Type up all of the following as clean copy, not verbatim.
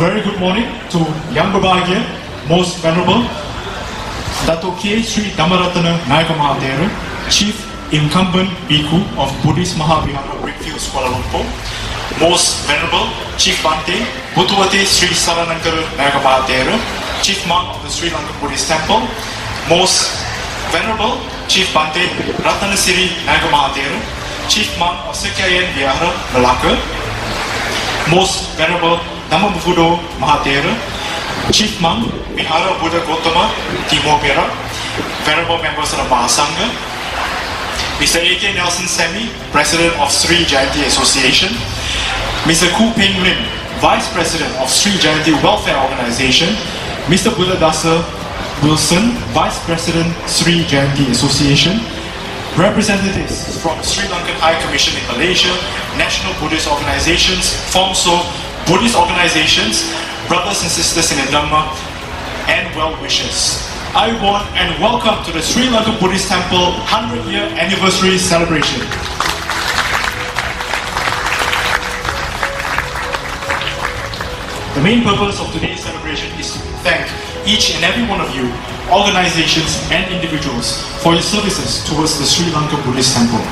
very good morning to Yang Berbahagia, Most Venerable Dato' K. Sri Dhammaratana Nayaka Mahathera, Chief Incumbent Bhikkhu of Buddhist Mahavihara Brickfields, Kuala Lumpur, Most Venerable Chief Bante Bhuttuwati Sri Saranankara Nayaka Mahathera, Chief Monk of the Sri Lanka Buddhist Temple, Most Venerable Chief Bante Ratnasiri Nayaka Mahathera, Chief Monk of Sekyayan Vihara, Malacca, Most Venerable Dhammabuddho Mahathera, Chief Monk Vihara Buddha Gautama, Timor Perak, Venerable members of the Mahasangha, Mr. A.K. Nelson Semi, President of Sri Jayanti Association, Mr. Koo Peng Lim, Vice President of Sri Jayanti Welfare Organization, Mr. Buddhadasa Wilson, Vice President Sri Jayanti Association, representatives from Sri Lankan High Commission in Malaysia, national Buddhist organizations, FOMSO, Buddhist organizations, brothers and sisters in the Dhamma, and well-wishers. I want and welcome to the Sri Lanka Buddhist Temple 100-year anniversary celebration. The main purpose of today's celebration is to thank each and every one of you, organizations and individuals, for your services towards the Sri Lanka Buddhist Temple.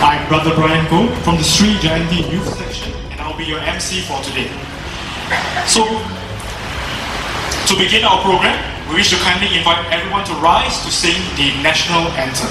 I'm Brother Brian Goh from the Sri Jayanti Youth Section, and I'll be your MC for today. So, to begin our program, we wish to kindly invite everyone to rise to sing the national anthem.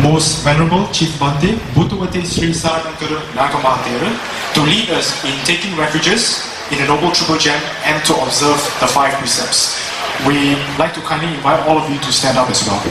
Most Venerable Chief Bante Bhuttuwati Sri Saranankara Nayaka Mahathera to lead us in taking refuges in the Noble Triple Gem and to observe the 5 precepts. We like to kindly invite all of you to stand up as well.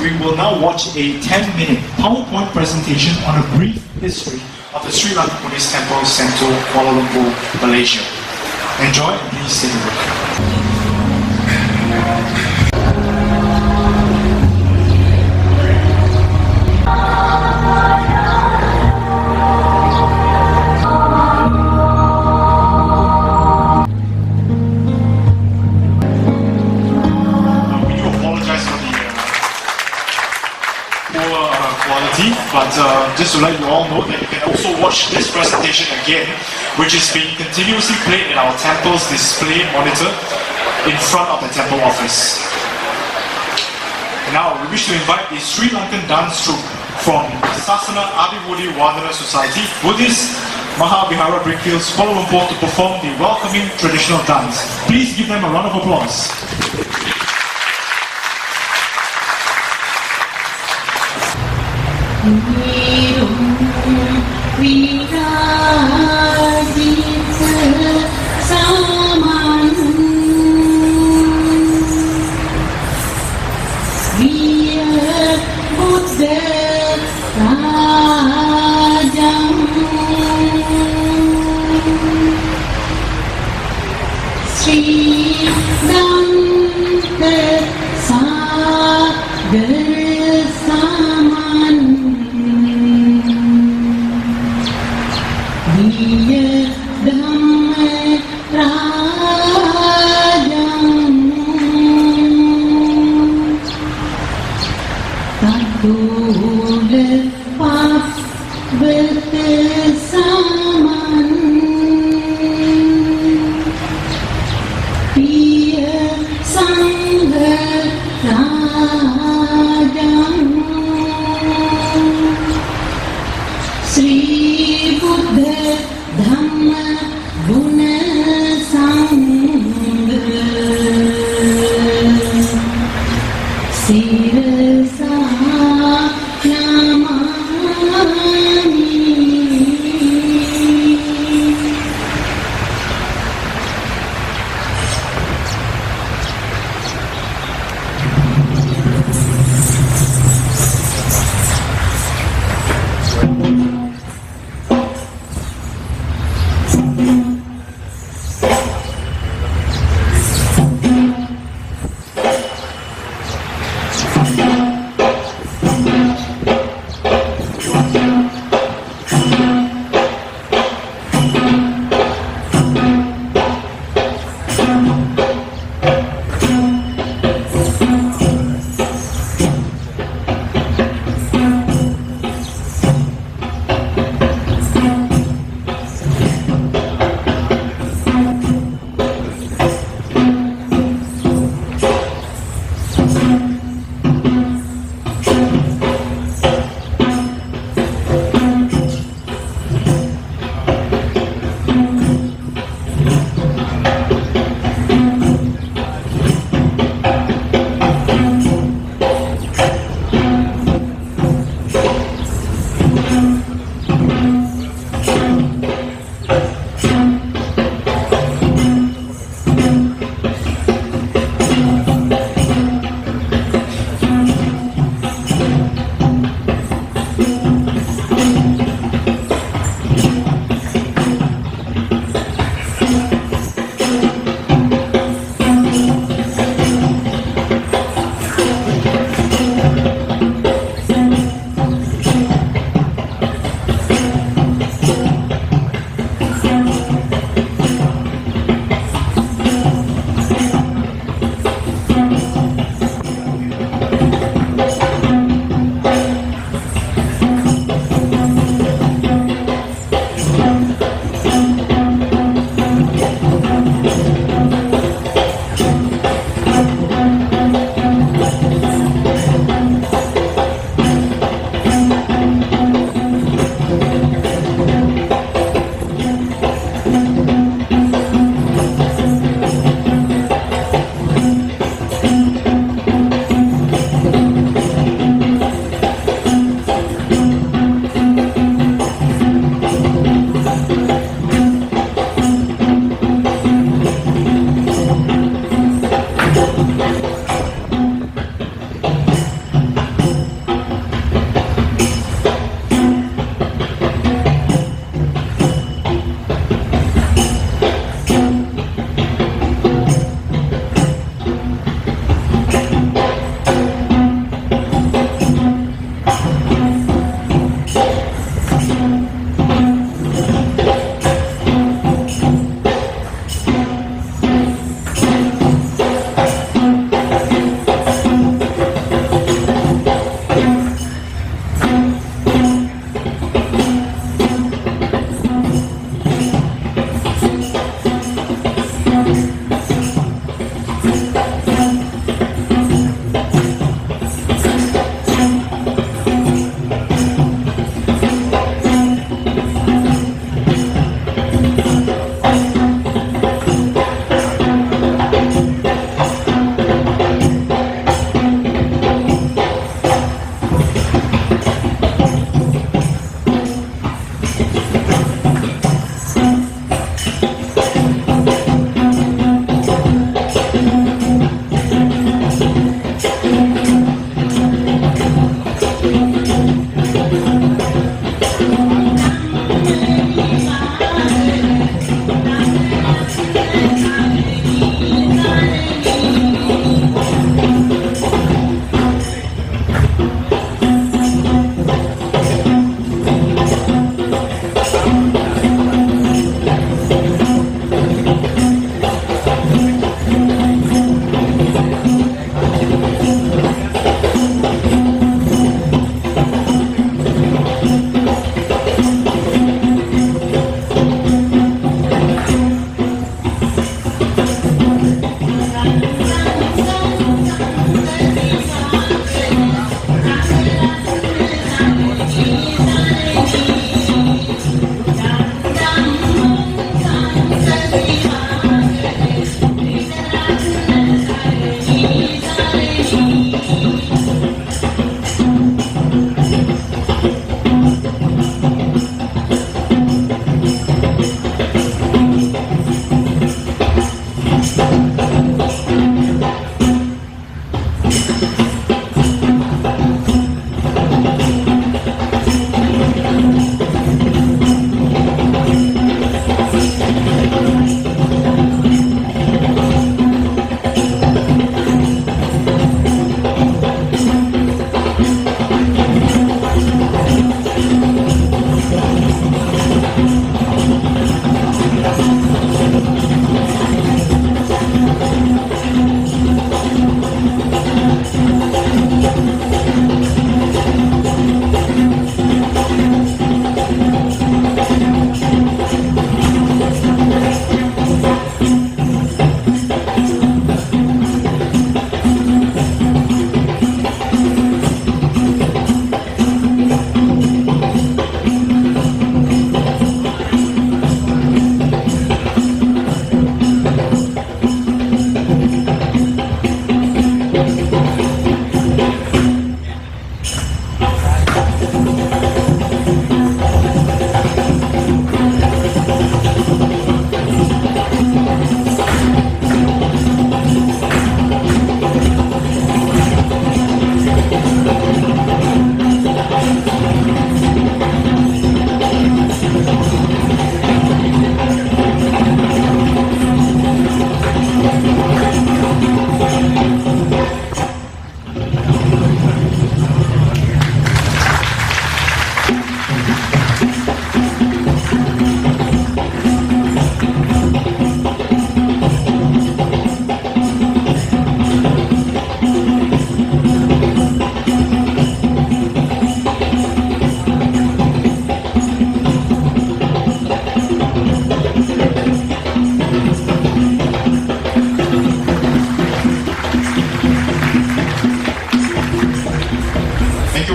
We will now watch a 10-minute PowerPoint presentation on a brief history of the Sri Lanka Buddhist Temple, Sentul, Kuala Lumpur, Malaysia. Enjoy and please take a look. But just to let you all know that you can also watch this presentation again, which is being continuously played in our temple's display monitor in front of the temple office. And now we wish to invite a Sri Lankan dance troupe from Sasana Adivudi Wadana Society, Buddhist Mahavihara Brickfields, Kuala Lumpur to perform the welcoming traditional dance. Please give them a round of applause. Sri Lanka Saman Diya Dhamma Rajam Tadul Pap Bersaman Diya Sangha Rajam Sri Buddha Dhamma Guna Sangha Sirasa Namani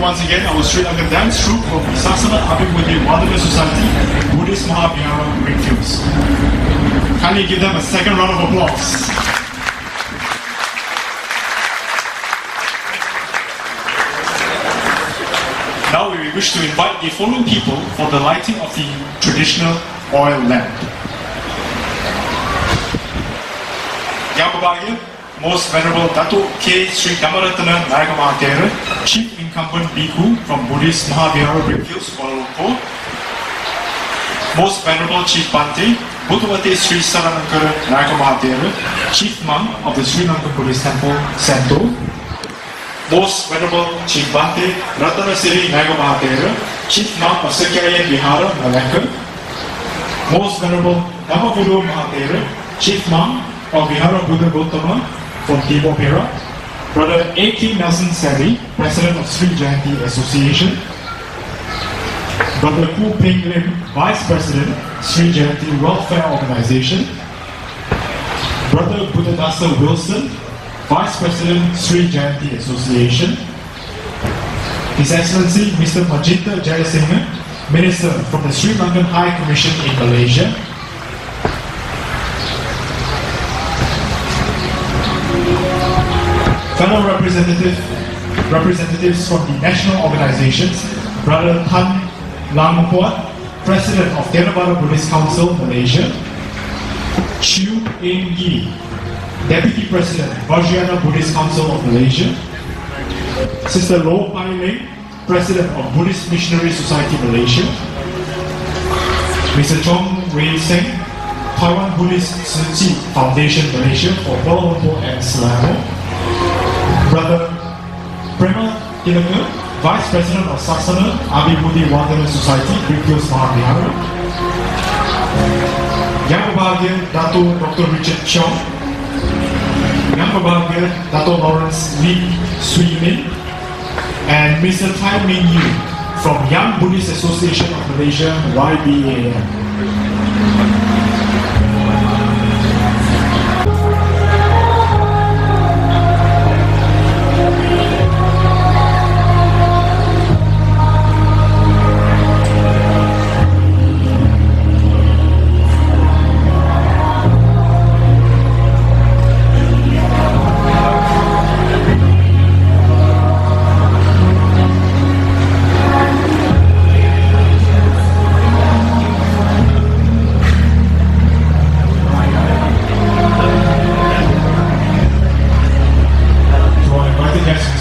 once again our Sri Lankan dance troupe of Sasana Abhimudhi Wadana Society Buddhist Mahavihara Greenfields. Kindly give them a second round of applause. Now we wish to invite the following people for the lighting of the traditional oil lamp. Yang berbahagia, Most Venerable Datuk K. Sri Dhammaratana Nayaka Mahathira, Chief Incumbent Bhikkhu from Buddhist Mahavihara Greenfields, Kuala Lumpur. Most Venerable Chief Bhante, Bhutavati Sri Saranankara Nayaka Mahathira, Chief Monk of the Sri Lanka Buddhist Temple, Sentul. Most Venerable Chief Bhante Ratana Siri Nayaka Mahathira, Chief Monk of Sakyayan Vihara, Malacca. Most Venerable Dhammavudo Mahathira, Chief Monk of Vihara Buddha Gautama from Timor Perak. Brother A.K. Nelson Sari, President of Sri Jayanti Association. Brother Ku Peng Lim, Vice President, Sri Jayanti Welfare Organization. Brother Buddhadasa Wilson, Vice President, Sri Jayanti Association. His Excellency Mr. Majinta Jayasinghe, Minister from the Sri Lankan High Commission in Malaysia. Fellow representatives from the national organizations, Brother Tan Lam Puat, President of Theravada Buddhist Council, Malaysia. Chew Eng Yi, Deputy President, Vajrayana Buddhist Council of Malaysia. Sister Loh Pai Ling, President of Buddhist Missionary Society, Malaysia. Mr. Chong Wei Seng, Taiwan Buddhist Tzu Chi Foundation, Malaysia for Kuala Lumpur and Selangor. Brother Prema Tilaka, Vice President of Sasana Abhimudhi Wadana Society, Greenfields Mahavihara. Yang berbahagia Dato' Dr. Richard Chong, Yang berbahagia Dato' Lawrence Lee Swee Min, and Mr. Tai Ming Yu from Young Buddhist Association of Malaysia, YBAM.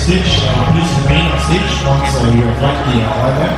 Stage, please remain on stage once you have got the oil lamp.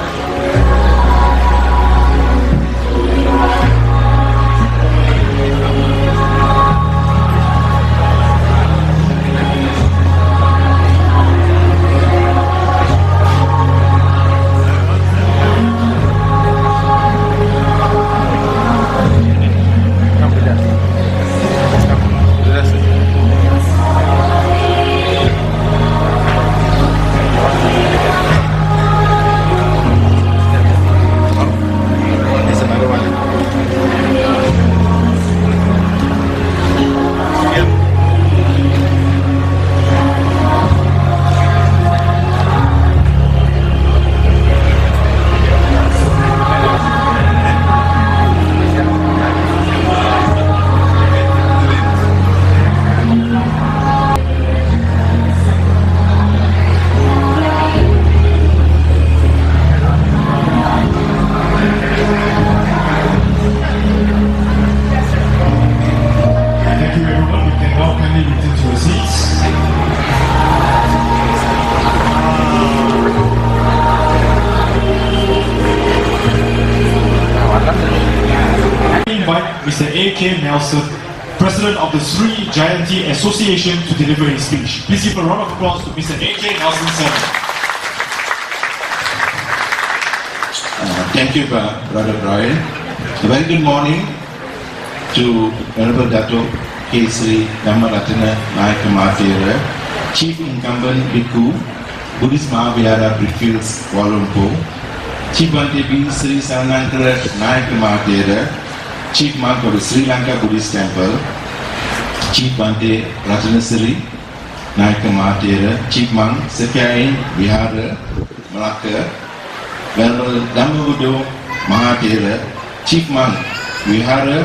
Mr. A.K. Nelson, President of the Sri Jayanti Association, to deliver his speech. Please give a round of applause to Mr. A.K. Nelson, sir. Thank you, Brother Brian. A very good morning to Venerable Dato' K. Sri Dhammaratana Nayaka Mahathira, Chief Incumbent Bhikkhu, Buddhist Mahavihara Greenfields, Kuala Lumpur. Chief Bhante B. Sri Saranankara Nayaka Mahathira, Chief Monk of the Sri Lanka Buddhist Temple. Chief Bhante Ratana Siri Nayaka Mahathira, Chief Monk Sakyayan Vihara, Malacca, Venerable Dhammabuddha Mahathera, Chief Monk, Vihara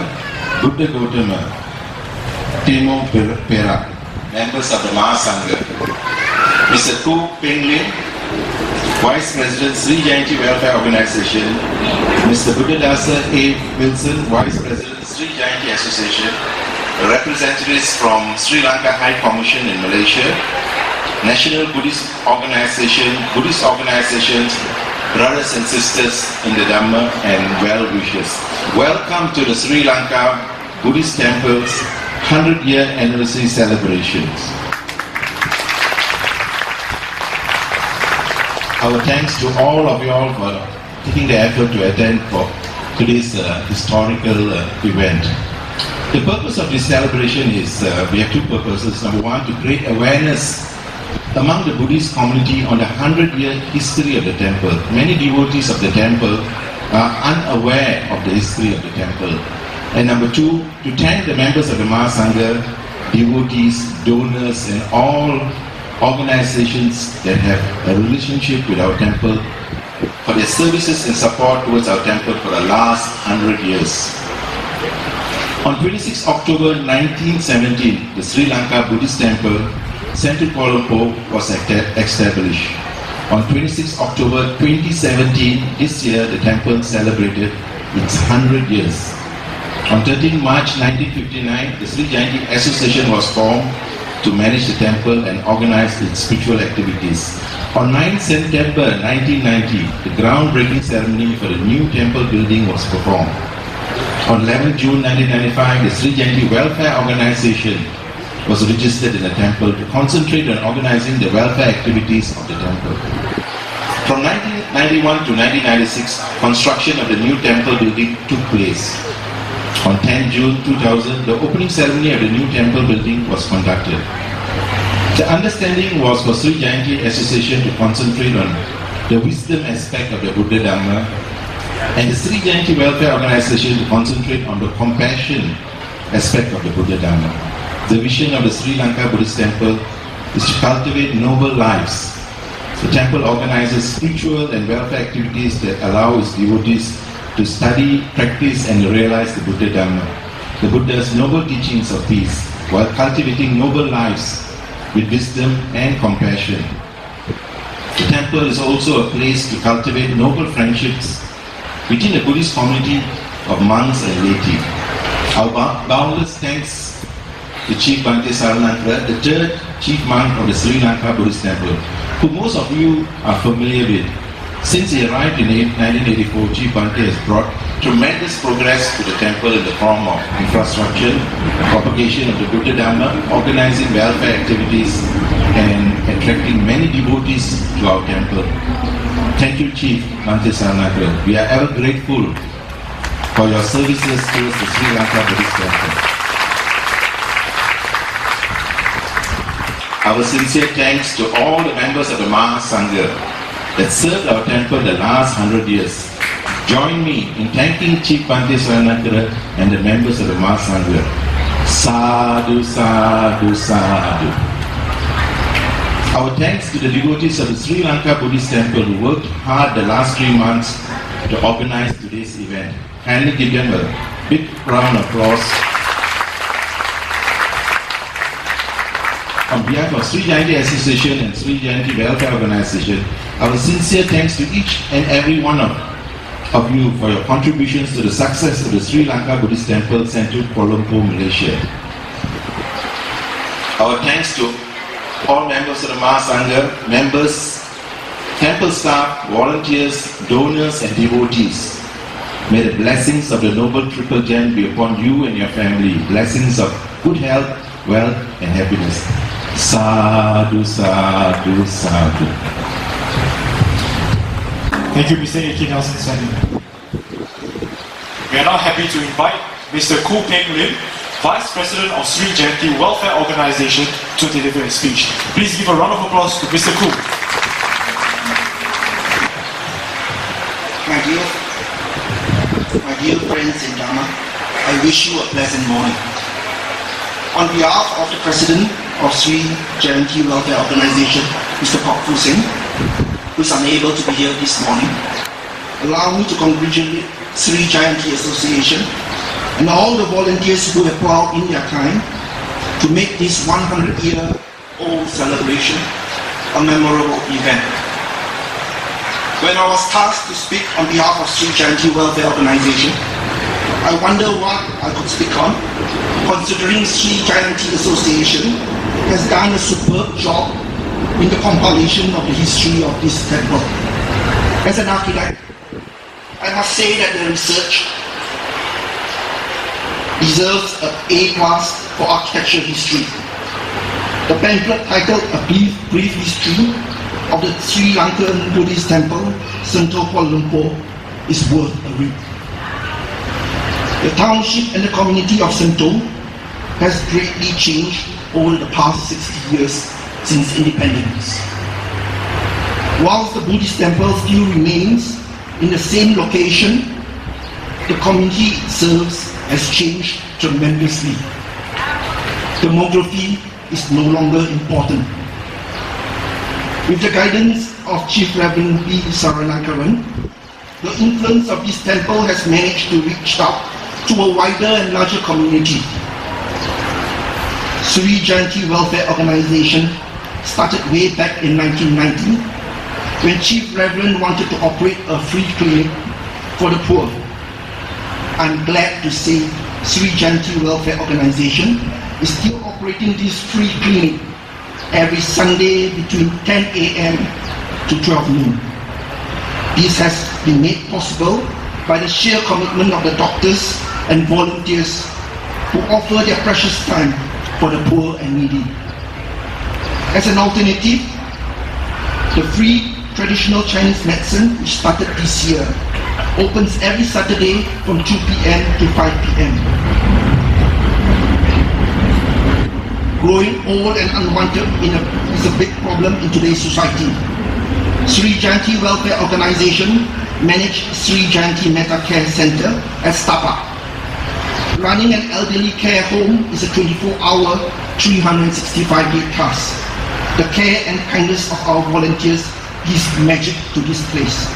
Buddha Gautama, Timo Perak, members of the Mahasangha, Mr. Ku Peng Lin, Vice President, Sri Jayanti Welfare Organization, Mr. Buddhadasa A. Wilson, Vice President, Sri Jayanti Association, representatives from Sri Lanka High Commission in Malaysia, National Buddhist organizations, brothers and sisters in the Dhamma, and well-wishers. Welcome to the Sri Lanka Buddhist Temple's 100-year anniversary celebrations. Our thanks to all of you all for taking the effort to attend for today's historical event. The purpose of this celebration is, we have two purposes. Number one, to create awareness among the Buddhist community on the 100-year history of the temple. Many devotees of the temple are unaware of the history of the temple. And number two, to thank the members of the Mahasangha, devotees, donors, and all organizations that have a relationship with our temple for their services and support towards our temple for the last 100 years. On 26 October 1917, the Sri Lanka Buddhist Temple, Sentul Kuala Lumpur, was established. On 26 October 2017, this year, the temple celebrated its 100 years. On 13 March 1959, the Sri Jayanti Association was formed to manage the temple and organize its spiritual activities. On 9 September 1990, the groundbreaking ceremony for the new temple building was performed. On 11 June 1995, the Sri Jayanti Welfare Organization was registered in the temple to concentrate on organizing the welfare activities of the temple. From 1991 to 1996, construction of the new temple building took place. On 10 June 2000, the opening ceremony of the new temple building was conducted. The understanding was for Sri Jayanti Association to concentrate on the wisdom aspect of the Buddha Dhamma, and the Sri Jayanti Welfare Organization to concentrate on the compassion aspect of the Buddha Dhamma. The vision of the Sri Lanka Buddhist Temple is to cultivate noble lives. The temple organizes spiritual and welfare activities that allow its devotees to study, practice, and realize the Buddha Dhamma, the Buddha's noble teachings of peace, while cultivating noble lives with wisdom and compassion. The temple is also a place to cultivate noble friendships within the Buddhist community of monks and laity. Our boundless thanks to Chief Bhante Saranankara, the third chief monk of the Sri Lanka Buddhist Temple, who most of you are familiar with. Since he arrived in 1984, Chief Bhante has brought tremendous progress to the temple in the form of infrastructure, propagation of the Buddha Dhamma, organizing welfare activities, and attracting many devotees to our temple. Thank you, Chief Bhante Saranankara. We are ever grateful for your services towards the Sri Lanka Buddhist Temple. Our sincere thanks to all the members of the Mahasangha that served our temple the last 100 years. Join me in thanking Chief Bhante Saranankara and the members of the Mahasangha. Sadhu, sadhu, sadhu. Our thanks to the devotees of the Sri Lanka Buddhist Temple who worked hard the last 3 months to organize today's event. Kindly give them a big round of applause. On behalf of Sri Jayanti Association and Sri Jayanti Welfare Organization, our sincere thanks to each and every one of you for your contributions to the success of the Sri Lanka Buddhist Temple, Sentul, Kuala Lumpur, Malaysia. Our thanks to all members of the Mahasangha, members, temple staff, volunteers, donors, and devotees. May the blessings of the Noble Triple Gem be upon you and your family. Blessings of good health, wealth, and happiness. Sadhu, sadhu, sadhu. Thank you, Mr. A.K. Nelson Sani. We are now happy to invite Mr. Ku Peng Lin, Vice President of Sri Jayanti Welfare Organization, to deliver a speech. Please give a round of applause to Mr. Ku. My dear friends in Dhamma, I wish you a pleasant morning. On behalf of the President of Sri Jayanti Welfare Organization, Mr. Kok Fu Singh, who is unable to be here this morning, allow me to congratulate Sri Jayanti Association and all the volunteers who have put out in their time to make this 100-year-old celebration a memorable event. When I was tasked to speak on behalf of Sri Jayanti Welfare Organization, I wonder what I could speak on, considering Sri Jayanti Association has done a superb job in the compilation of the history of this temple. As an architect, I must say that the research deserves an A+ for architecture history. The pamphlet titled A Brief History of the Sri Lanka Buddhist Temple, Sentul, Kuala Lumpur is worth a read. The township and the community of Sentul has greatly changed over the past 60 years since independence. Whilst the Buddhist temple still remains in the same location, the community it serves has changed tremendously. Demography is no longer important. With the guidance of Chief Reverend B. Saranakaran, the influence of this temple has managed to reach out to a wider and larger community. Sri Jayanti Welfare Organization started way back in 1990 when Chief Reverend wanted to operate a free clinic for the poor. I'm glad to say Sri Jayanti Welfare Organization is still operating this free clinic every Sunday between 10 a.m. to 12 noon. This has been made possible by the sheer commitment of the doctors and volunteers who offer their precious time for the poor and needy. As an alternative, the free traditional Chinese medicine, which started this year, opens every Saturday from 2 p.m. to 5 p.m. Growing old and unwanted is a big problem in today's society. Sri Jayanti Welfare Organization managed Sri Jayanti Metta Care Center at Stapa. Running an elderly care home is a 24-hour, 365-day task. The care and kindness of our volunteers gives magic to this place.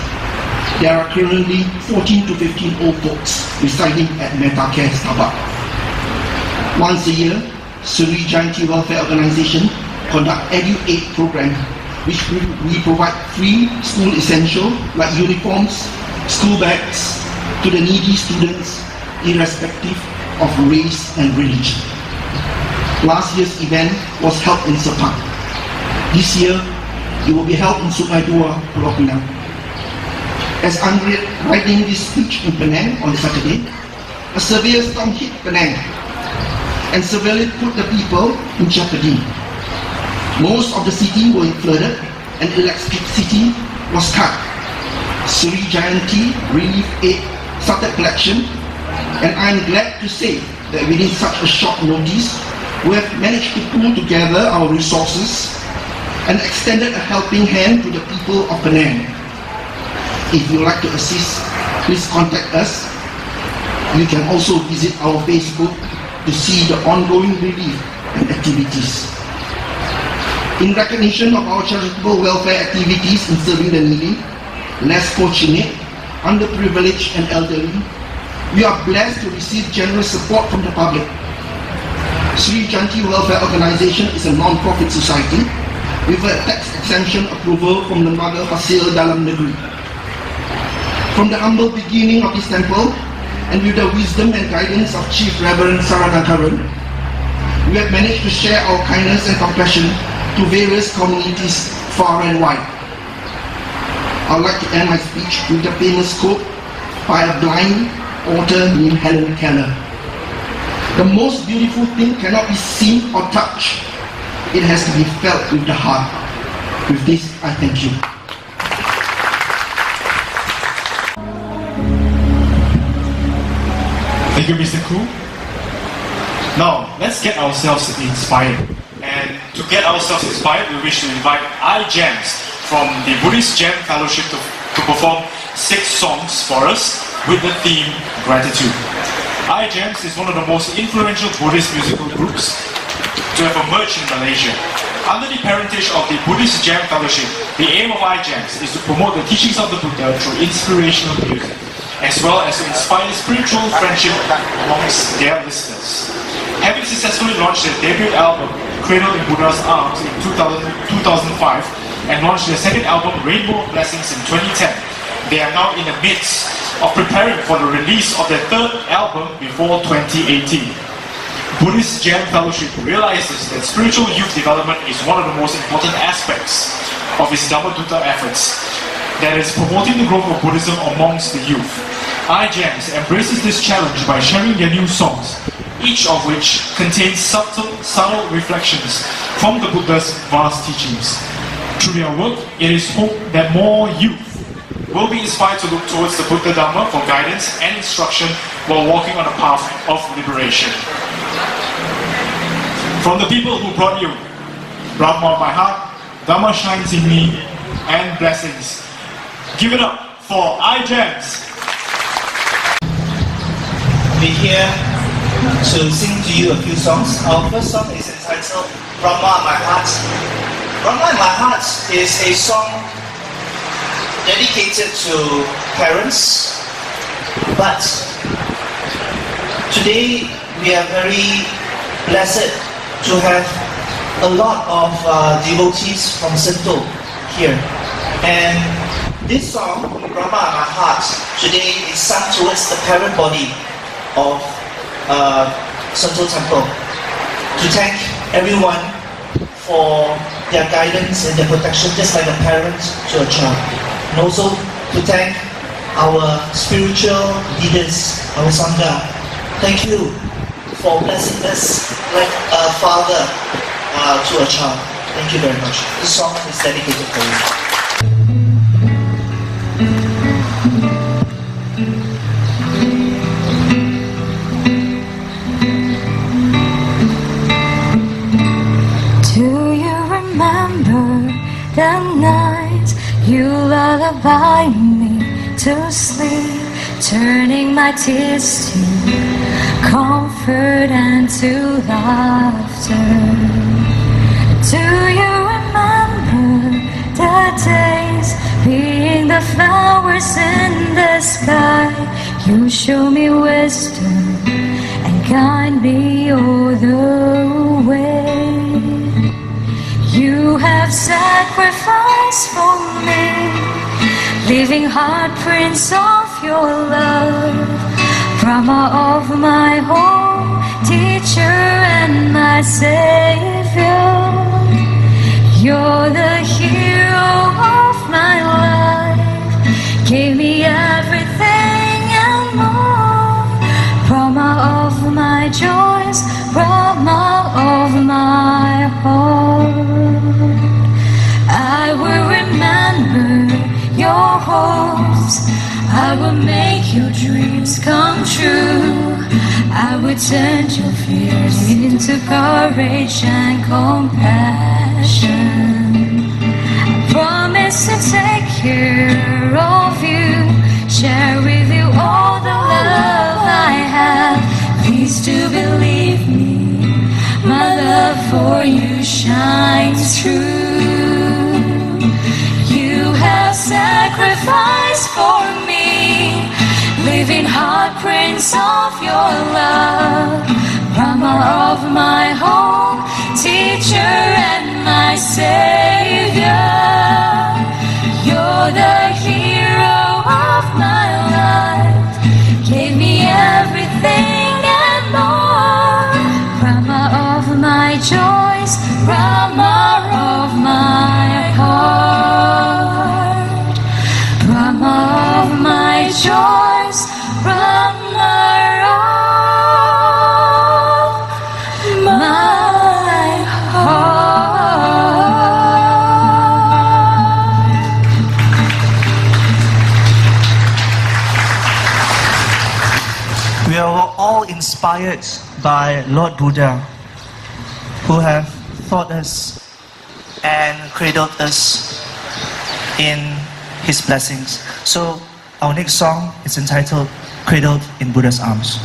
There are currently 14 to 15 old folks residing at Metta Care Stapa. Once a year, Sri Jayanti Welfare Organization conduct Edu-Aid program, which we provide free school essentials like uniforms, school bags to the needy students, irrespective of race and religion. Last year's event was held in Sepang. This year, it will be held in Sungai Dua, Pulau Pinang. As I'm writing this speech in Penang on Saturday, a severe storm hit Penang and severely put the people in jeopardy. Most of the city were flooded and electricity was cut. Sri Jayanti Relief Aid started collection, and I'm glad to say that within such a short notice, we have managed to pull together our resources and extended a helping hand to the people of Penang. If you would like to assist, please contact us. You can also visit our Facebook to see the ongoing relief and activities. In recognition of our charitable welfare activities in serving the needy, less fortunate, underprivileged and elderly, we are blessed to receive generous support from the public. Sri Jayanti Welfare Organization is a non-profit society with a tax exemption approval from Lembaga Hasil Dalam Negeri. From the humble beginning of this temple, and with the wisdom and guidance of Chief Reverend Saranakaran, we have managed to share our kindness and compassion to various communities far and wide. I would like to end my speech with the famous quote by a blind author named Helen Keller. The most beautiful thing cannot be seen or touched. It has to be felt with the heart. With this, I thank you. Thank you, Mr. Koo. Now, let's get ourselves inspired. And to get ourselves inspired, we wish to invite iGEMS from the Buddhist Gem Fellowship to perform 6 songs for us with the theme Gratitude. iGEMS is one of the most influential Buddhist musical groups to have emerged in Malaysia. Under the parentage of the Buddhist Jam Fellowship, the aim of iJams is to promote the teachings of the Buddha through inspirational music, as well as to inspire spiritual friendship amongst their listeners. Having successfully launched their debut album, Cradled in Buddha's Arms, in 2005, and launched their second album, Rainbow of Blessings, in 2010, they are now in the midst of preparing for the release of their third album before 2018. Buddhist Jam Fellowship realizes that spiritual youth development is one of the most important aspects of its Dhamma-Dutta efforts, that is promoting the growth of Buddhism amongst the youth. iJams embraces this challenge by sharing their new songs, each of which contains subtle reflections from the Buddha's vast teachings. Through their work, it is hoped that more youth will be inspired to look towards the Buddha Dhamma for guidance and instruction while walking on a path of liberation. From the people who brought you Brahma of my heart, Dhamma shines in me, and blessings. Give it up for iJams. We're here to sing to you a few songs. Our first song is entitled Brahma of my heart. Brahma in my heart is a song dedicated to parents, but today we are very blessed to have a lot of devotees from Sentul here. And this song, Brahma in my heart, today is sung towards the parent body of Sentul Temple, to thank everyone for their guidance and their protection, just like a parent to a child. And also to thank our spiritual leaders, our Sangha. Thank you for blessing us like a father to a child. Thank you very much. This song is dedicated for you. The night you lullaby me to sleep, turning my tears to comfort and to laughter. Do you remember the days, being the flowers in the sky? You show me wisdom and guide me all the way. You have sacrificed for me, leaving heart prints of your love. Brahma of my home, teacher and my savior. You're the hero of my life, gave me everything and more. Brahma of my joys, Brahma of my heart. I will remember your hopes, I will make your dreams come true. I will turn your fears into courage and compassion. I promise to take care of you, share with you all the love I have. Please do believe me, my love for you shines through. You have sacrificed for me, leaving heart prints of your love. Brahma of my home, teacher and my savior. You're the hero of my life, gave me everything and more. Brahma of my joys, Brahma of my heart. Brahma of my joys, Brahma of my heart. We are all inspired by Lord Buddha, who have taught us and cradled us in his blessings. So our next song is entitled Cradled in Buddha's Arms.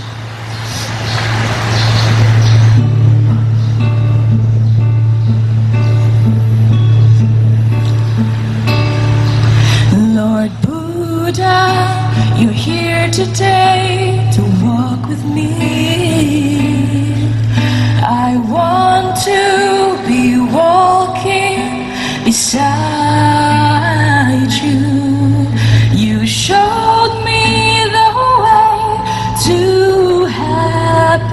today to walk with me. I want to be walking beside you. You showed me the way to happiness.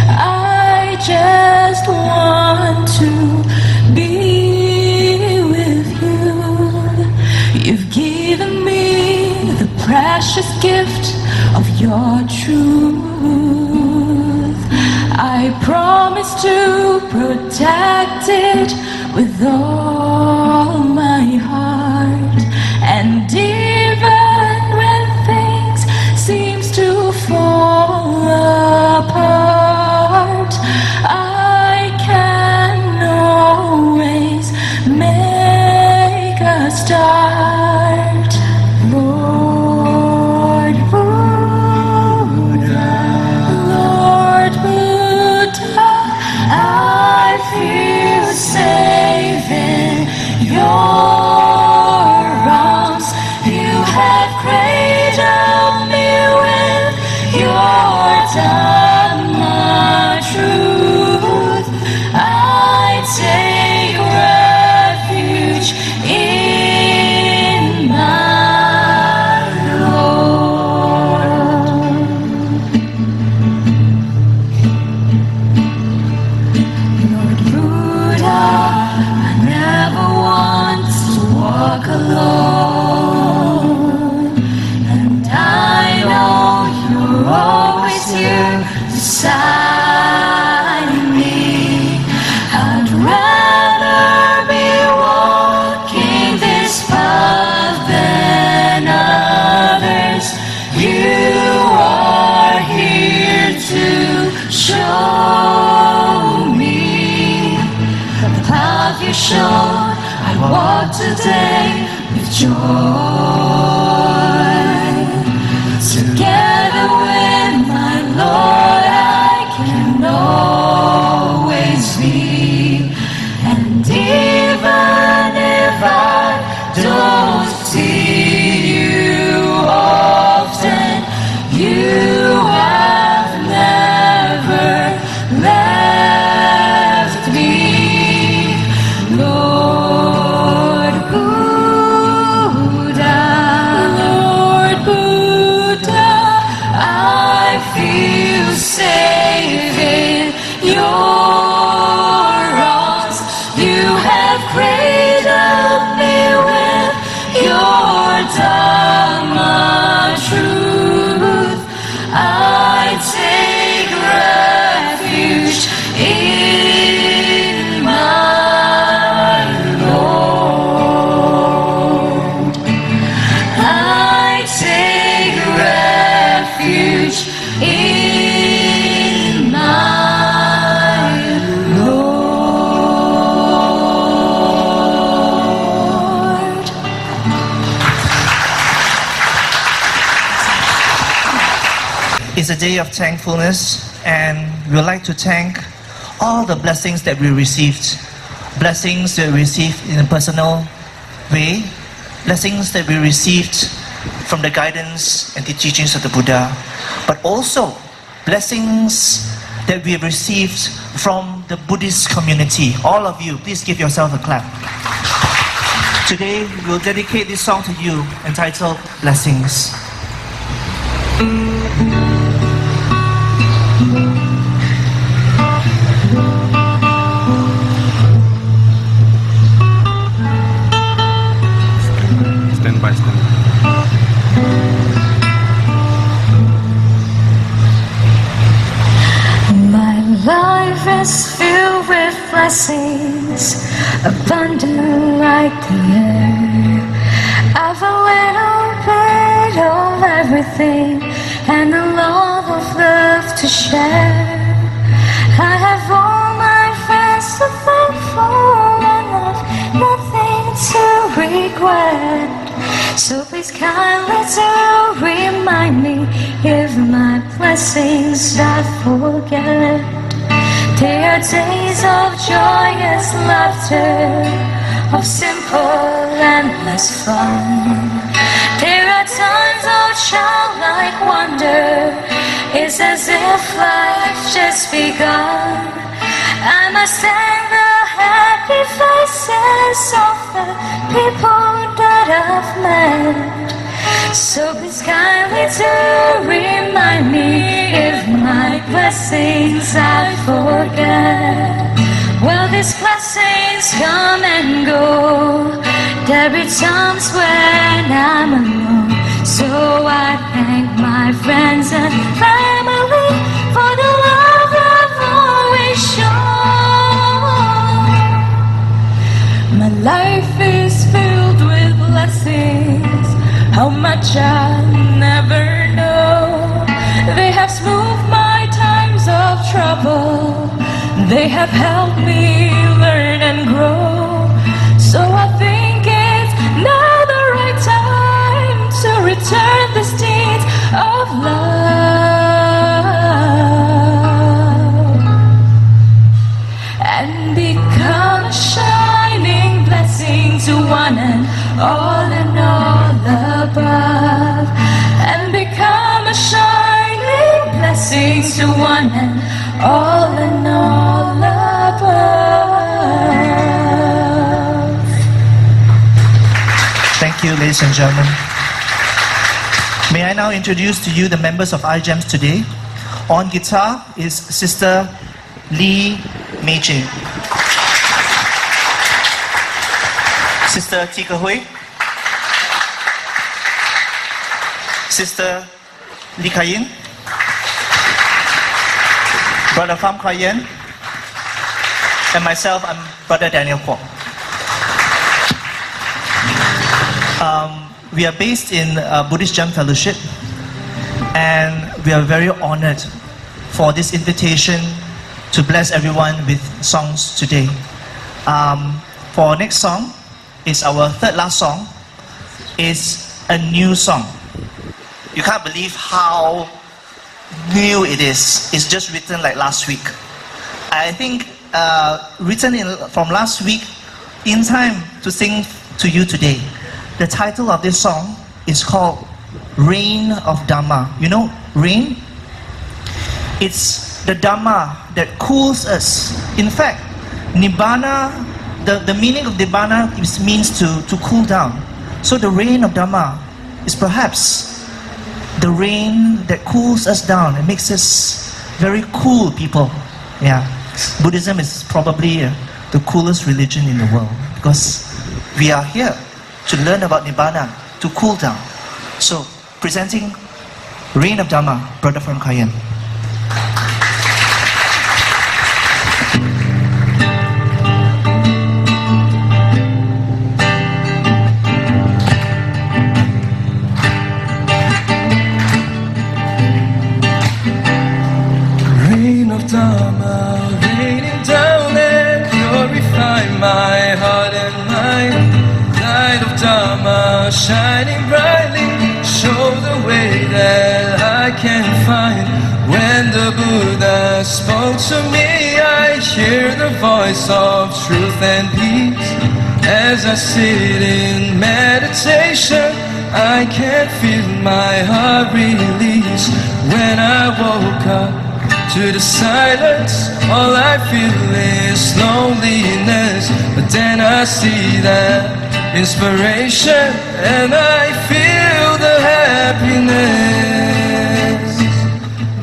I just want to be with you. You've given me the precious gift of your truth. I promise to protect it with all my heart. And even when things seems to fall apart, I can always make a start. Lord Buddha, Lord Buddha, I feel safe in your arms. You have cradled me with your Dhamma truth. I take refuge in my Lord. Lord Buddha, I never want to walk alone, and I know you're always here beside me. I'd rather be walking this path than others. You are here to show me the path you showed. I walk today with joy. Together with my Lord, I can always be. And even if I don't see you often, you have never left me. Lord Buddha, Lord Buddha, I feel safe in your arms. You have cradled me with your Dhamma truth. I take refuge in my Lord. I take refuge in my Lord. It's a day of thankfulness, and we would like to thank all the blessings that we received. Blessings that we received in a personal way, blessings that we received from the guidance and the teachings of the Buddha, but also blessings that we have received from the Buddhist community. All of you, please give yourself a clap. Today, we'll dedicate this song to you, entitled Blessings. Stand by, stand by. My life is filled with blessings, abundant like the air. I've a little bit of everything, and a lot of love to share. I have all my friends to thank for, and I've nothing to regret. So please kindly to remind me if my blessings I forget. They are days of joyous laughter, of simple endless fun. There are got tons of childlike wonder. It's as if life's just begun. I must thank the happy faces of the people that I've met. So please kindly to remind me if my blessings I forget. Well, these blessings come and go. There be times when I'm alone. So I thank my friends and family for the love I've always shown. My life is filled with blessings, how much I never know. They have smoothed my times of trouble. They have helped me learn and grow. So I think it's now the right time to return these deeds of love and become a shining blessing to one and all above, and become a shining blessing to one and all above. Thank you, ladies and gentlemen. May I now introduce to you the members of iGEMS today. On guitar is Sister Lee Mei-Jing. Sister Tika Hui. Sister Lee Kai-yin. Brother Pham Kai-yen. And myself, I'm Brother Daniel Kwok. We are based in Buddhist Gem Fellowship, and we are very honored for this invitation to bless everyone with songs today. For our next song, is our third last song, is a new song. You can't believe how new it is. It's just written like last week. I think written from last week in time to sing to you today. The title of this song is called Rain of Dhamma. You know, rain? It's the Dhamma that cools us. In fact, Nibbana, the meaning of Nibbana means to cool down. So the rain of Dhamma is perhaps the rain that cools us down and makes us very cool people. Yeah, Buddhism is probably the coolest religion in the world because we are here to learn about Nibbana, to cool down. So, presenting Rain of Dhamma, Brother Pham Kai-yen. Rain of Dhamma, raining down and purify my heart and mind. Light of Dhamma, shining brightly, show the way that I can find. When the Buddha spoke to me, I hear the voice of truth and peace. As I sit in meditation, I can feel my heart release. When I woke up to the silence, all I feel is loneliness. But then I see that inspiration and I feel the happiness.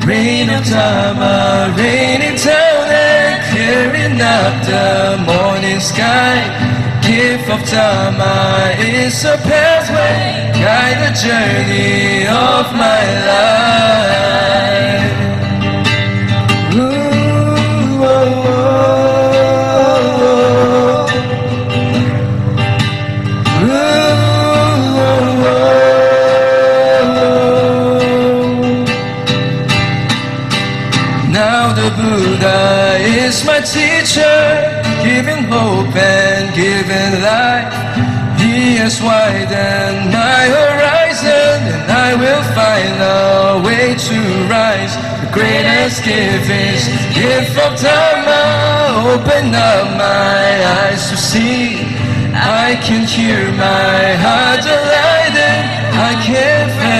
Rain of Dhamma, raining down and clearing up the morning sky. Gift of Dhamma is a pathway, guide the journey of my life. Ooh, oh, oh. Buddha is my teacher, giving hope and giving life. He has widened my horizon, and I will find a way to rise. The greatest gift is gift of Dhamma. Open up my eyes to see. I can hear my heart delighted. I can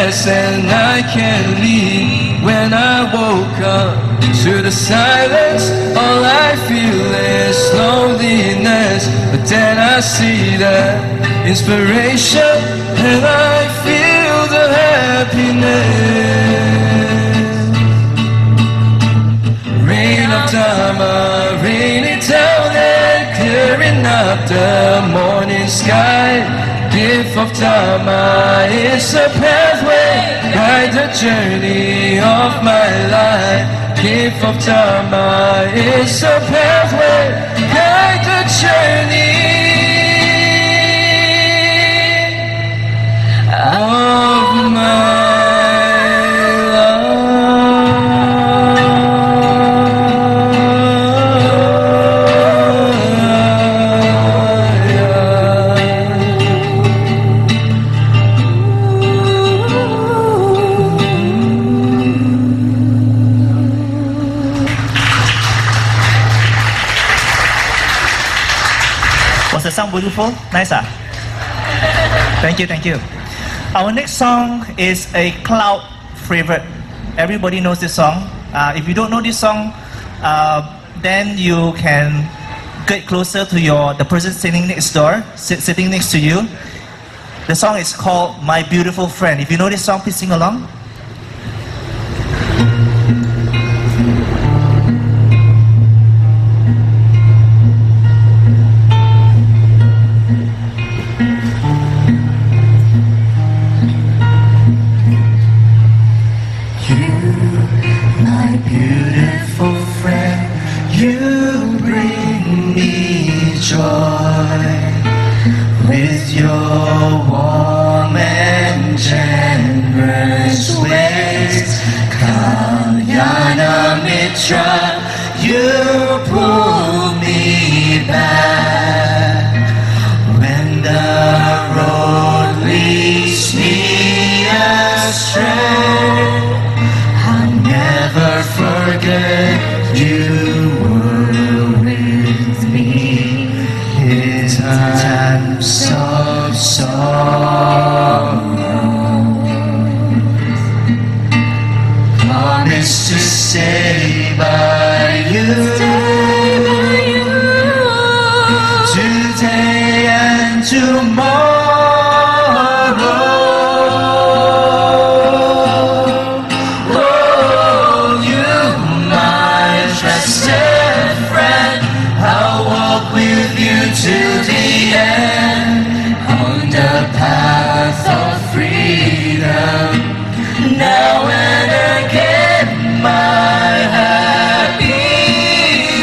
rest and I can't leave. When I woke up to the silence, all I feel is loneliness. But then I see that inspiration and I feel the happiness. Rain of Dharma, raining down and clearing up the morning sky. Gift of Dharma is a pathway, guide the journey of my life. Gift of Dharma is a pathway, guide the journey of my life. Was the song beautiful? Nice, ah? Thank you, thank you. Our next song is a cloud favorite. Everybody knows this song. If you don't know this song, then you can get closer to the person sitting next door, sitting next to you. The song is called My Beautiful Friend. If you know this song, please sing along. My beautiful friend, you bring me joy with your warm and generous ways. Kalyana Mitra, you pull me back when the road leads me astray. Never forget you were with me in times of sorrow. Promise to stay by you today and tomorrow. Till the end, on the path of freedom, now and again, my happy,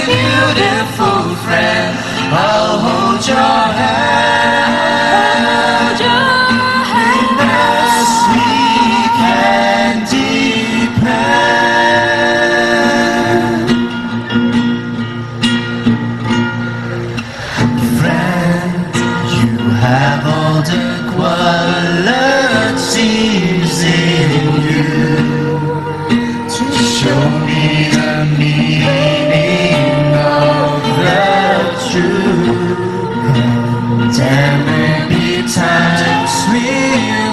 beautiful friend, I'll hold your hand, as we can depend. Have all the qualities in you to show me the meaning of the truth. There may be times we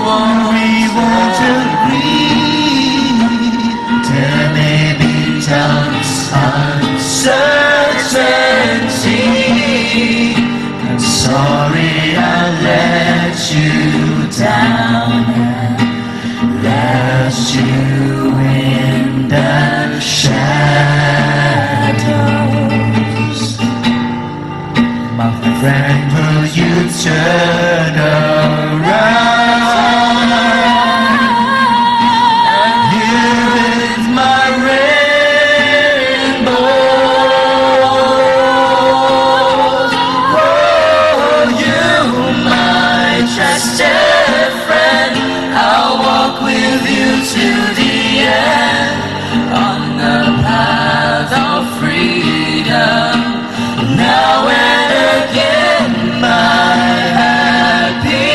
won't agree. There may be times uncertainty. I'm sorry I let you down and left you in the shadows. My friend, will you turn around and here with my rainbow? Trusted friend, I'll walk with you to the end on the path of freedom. Now and again, my happy,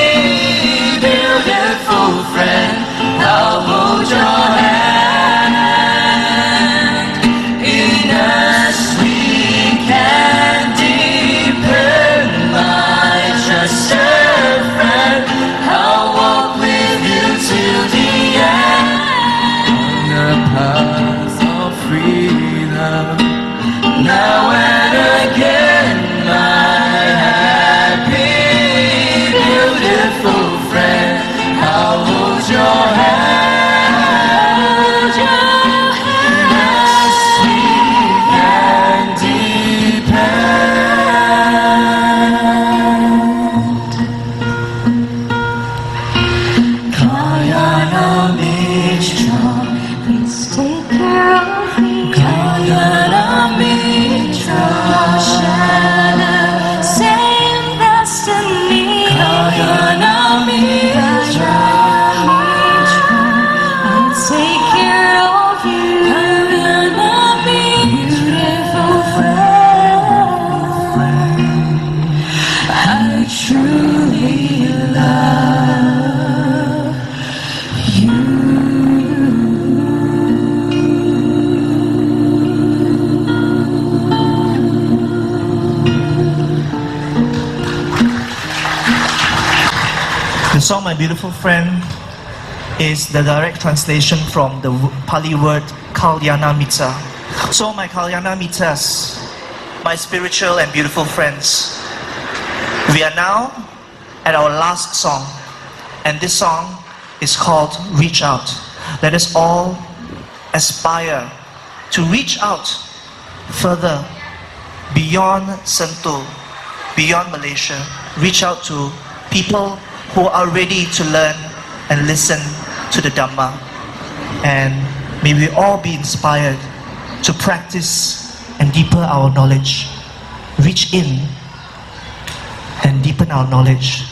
The song My Beautiful Friend is the direct translation from the Pali word Kalyana Mitra. So my Kalyana Mitras, my spiritual and beautiful friends, we are now at our last song, and this song is called Reach Out. Let us all aspire to reach out further beyond Sentul, beyond Malaysia, reach out to people who are ready to learn and listen to the Dhamma. And may we all be inspired to practice and deepen our knowledge, reach in and deepen our knowledge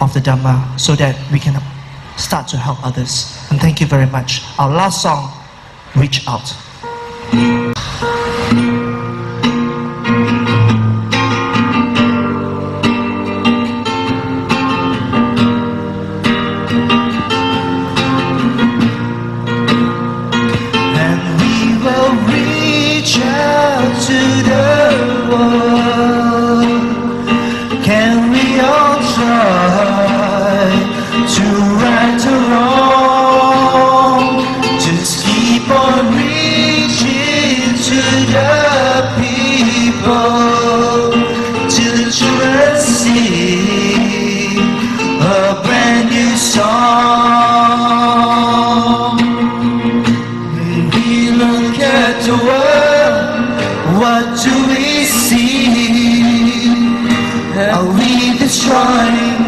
of the Dhamma so that we can start to help others. And thank you very much. Our last song, Reach Out.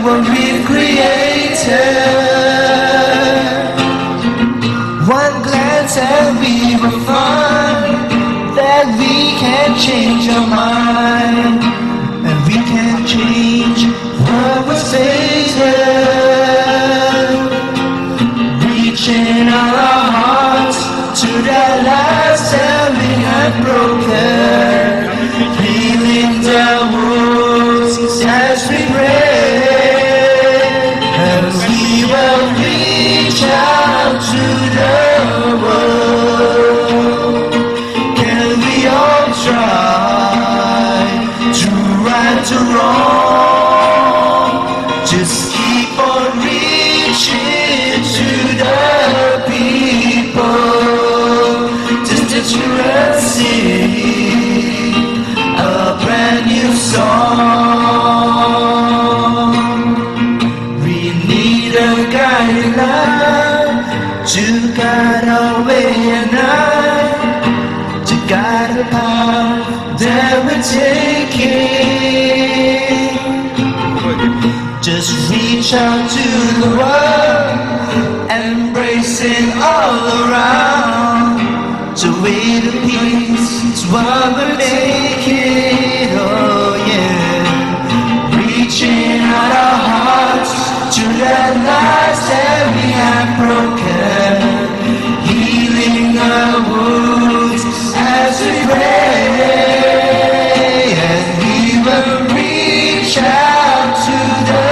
What we've created. One glance and we will find that we can change our mind, and we can change what was fated. Reaching out our hearts to that last that we have broken, healing the wounds as we pray. Out to the world, can we all try to right the wrong? Just keep on reaching to the people, just that you will sing a brand new song. We need a guiding light to guide our way and I, to guide the path that we're taking. Just reach out to the world, embracing all around. To way to peace is what we're making. Oh yeah, reaching out our hearts to that lives that we have broken, healing our wounds as we pray, and we will reach out to the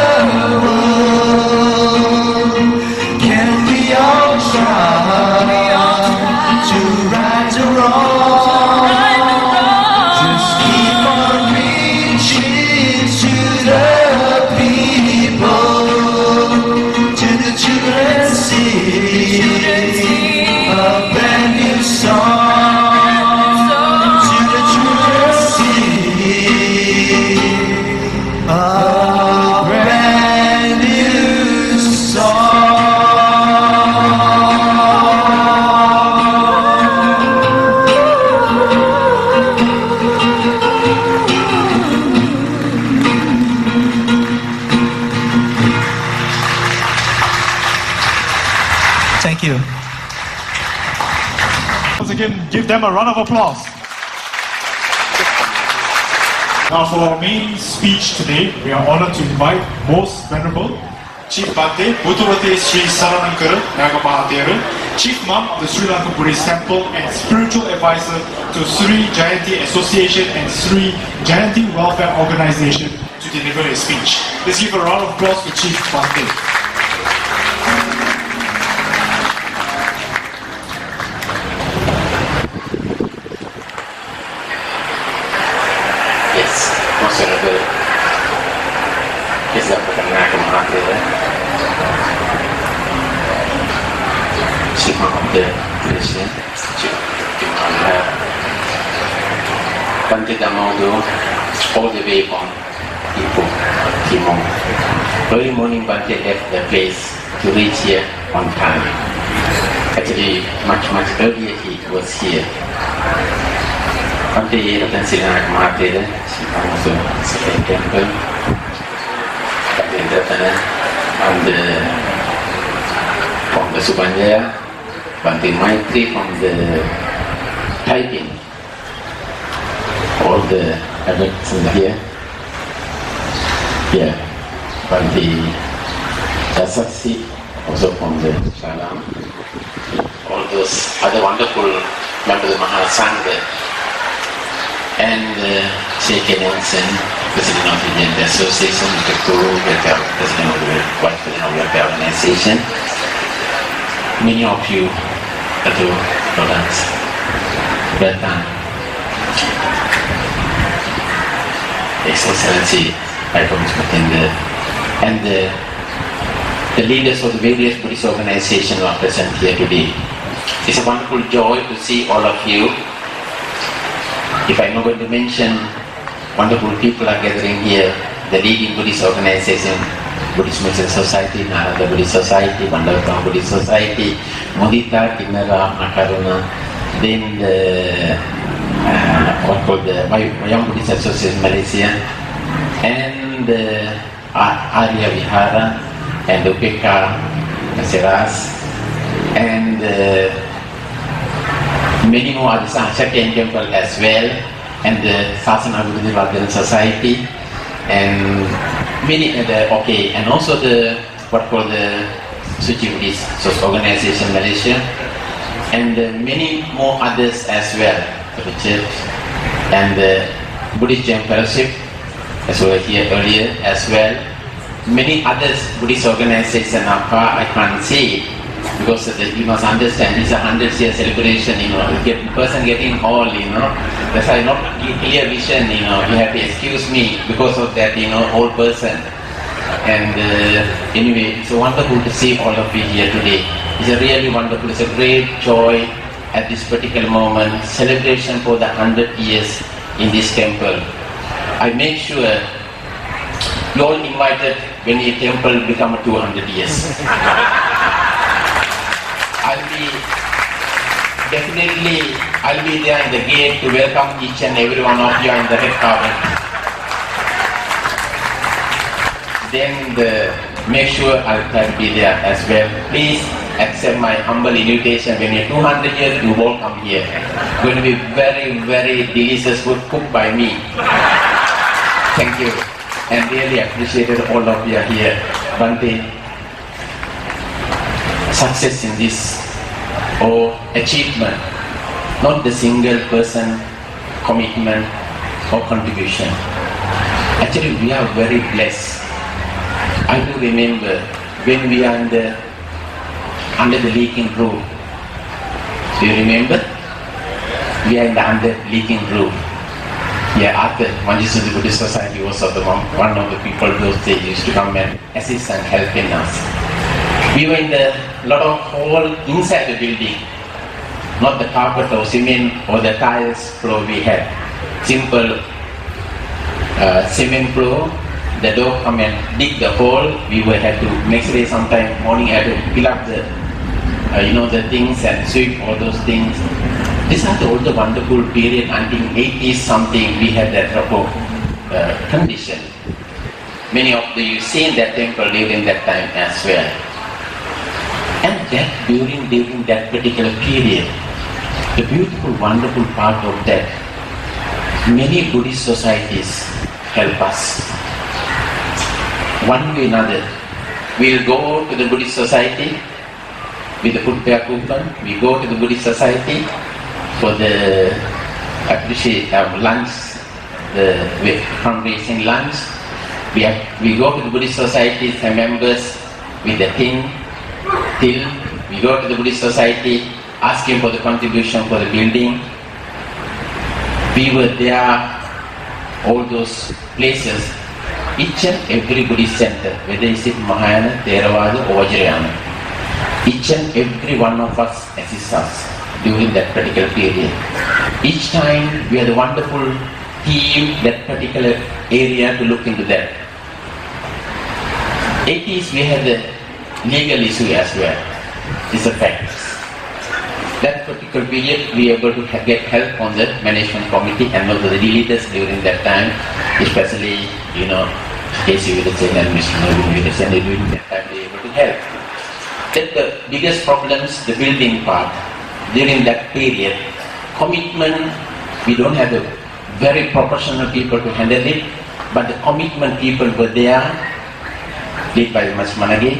world. Can we all try to right the wrong? Just keep on reaching to the people. Children sing a brand new song. To the children sing a brand new song. Thank you. Once again, give them a round of applause. Now for our main speech today, we are honored to invite Most Venerable Chief Bhante Bhutavati Sri Saranankara Nagamahatera, Chief Mom of the Sri Lanka Buddhist Temple and Spiritual Advisor to Sri Jayanti Association and Sri Jayanti Welfare Organization to deliver his speech. Let's give a round of applause to Chief Bhante. Most Venerable His Love Nagamahatera, Sigma of the Christian, Bante Damodo, all the way from Ipoh, Timor. Early morning, Bante left the place to reach here on time. Actually, much earlier he was here. Bante Ratan Sri Lanka Mahatera, she comes to Sentul Temple, Bante Ratana, and from the Subhanjaya, Bante Maitri from the Taiping. All the adults in here. Yeah, Bante Dasaksi, also from the Shalam. All those other wonderful members of Mahasangha. And Sheikh Nelson, President of the Indian Association, Mr. Kuru, President of the Vice President of the Welfare Organization. Many of you, other products, well done. Excellency, and the leaders of the various Buddhist organizations are present here today. It's a wonderful joy to see all of you. If I'm not going to mention, wonderful people are gathering here, the leading Buddhist organization, Buddhist Mission Society, Narada Buddhist Society, Vandalakam Buddhist Society, Mudita, Kinnara, Makaruna, then the Young Buddhist Association Malaysia, and Arya Vihara, and Upeka Seras, and many more others, Shakyan Temple as well, and the Sasana Buddhist Society, and many other, and also the Suci Buddhist Organization Malaysia, and many more others as well, the church, and the Buddhist Jain Fellowship, as well here earlier as well. Many others Buddhist organizations are far, I can't say, because you must understand, this is a 100-year celebration, person getting old, that's why not clear vision, you have to excuse me because of that, old person. And anyway, it's wonderful to see all of you here today. It's a really wonderful, it's a great joy at this particular moment, celebration for the 100 years in this temple. I make sure you all invited when the temple become 200 years. I'll be there in the gate to welcome each and every one of you in the red carpet. Then make sure I'll be there as well. Please accept my humble invitation. When you're 200 years, you all come here. It's going to be very, very delicious food cooked by me. Thank you. And really appreciated all of you here. Bante, success in this or achievement, not the single person commitment or contribution. Actually, we are very blessed. I do remember when we are under the leaking roof. Do you remember? We are under leaking roof. Yeah, Arthur, Manjushri Buddhist Society was one of the people those days used to come and assist and help in us. We were in a lot of hole inside the building, not the carpet or cement or the tiles floor we had. Simple cement floor. The dog come and dig the hole. We would have to, next day sometime morning, had to fill up the, the things and sweep all those things. These are all the wonderful period until 80s something we had that rapport condition. Many of you seen that temple during that time as well. And that during that particular period, the beautiful, wonderful part of that, many Buddhist societies help us. One way or another, we'll go to the Buddhist society with the food fare coupon. We go to the Buddhist society for the lunch, the fundraising lunch. We go to the Buddhist society as members with the till. We go to the Buddhist society asking for the contribution for the building. We were there, all those places. each and every Buddhist center, whether it's Mahayana, Theravada or Vajrayana, each and every one of us assists us during that particular period. Each time we are the wonderful team, that particular area to look into that. 80s we had the legal issue as well. It's a fact. That particular period we were able to get help on the management committee and also the leaders during that time, especially, AC with the chain and Mr. with the chain, during that time they were able to help. Then the biggest problems, the building part. During that period, commitment, we don't have a very professional people to handle it, but the commitment people were there, led by Mas Manage,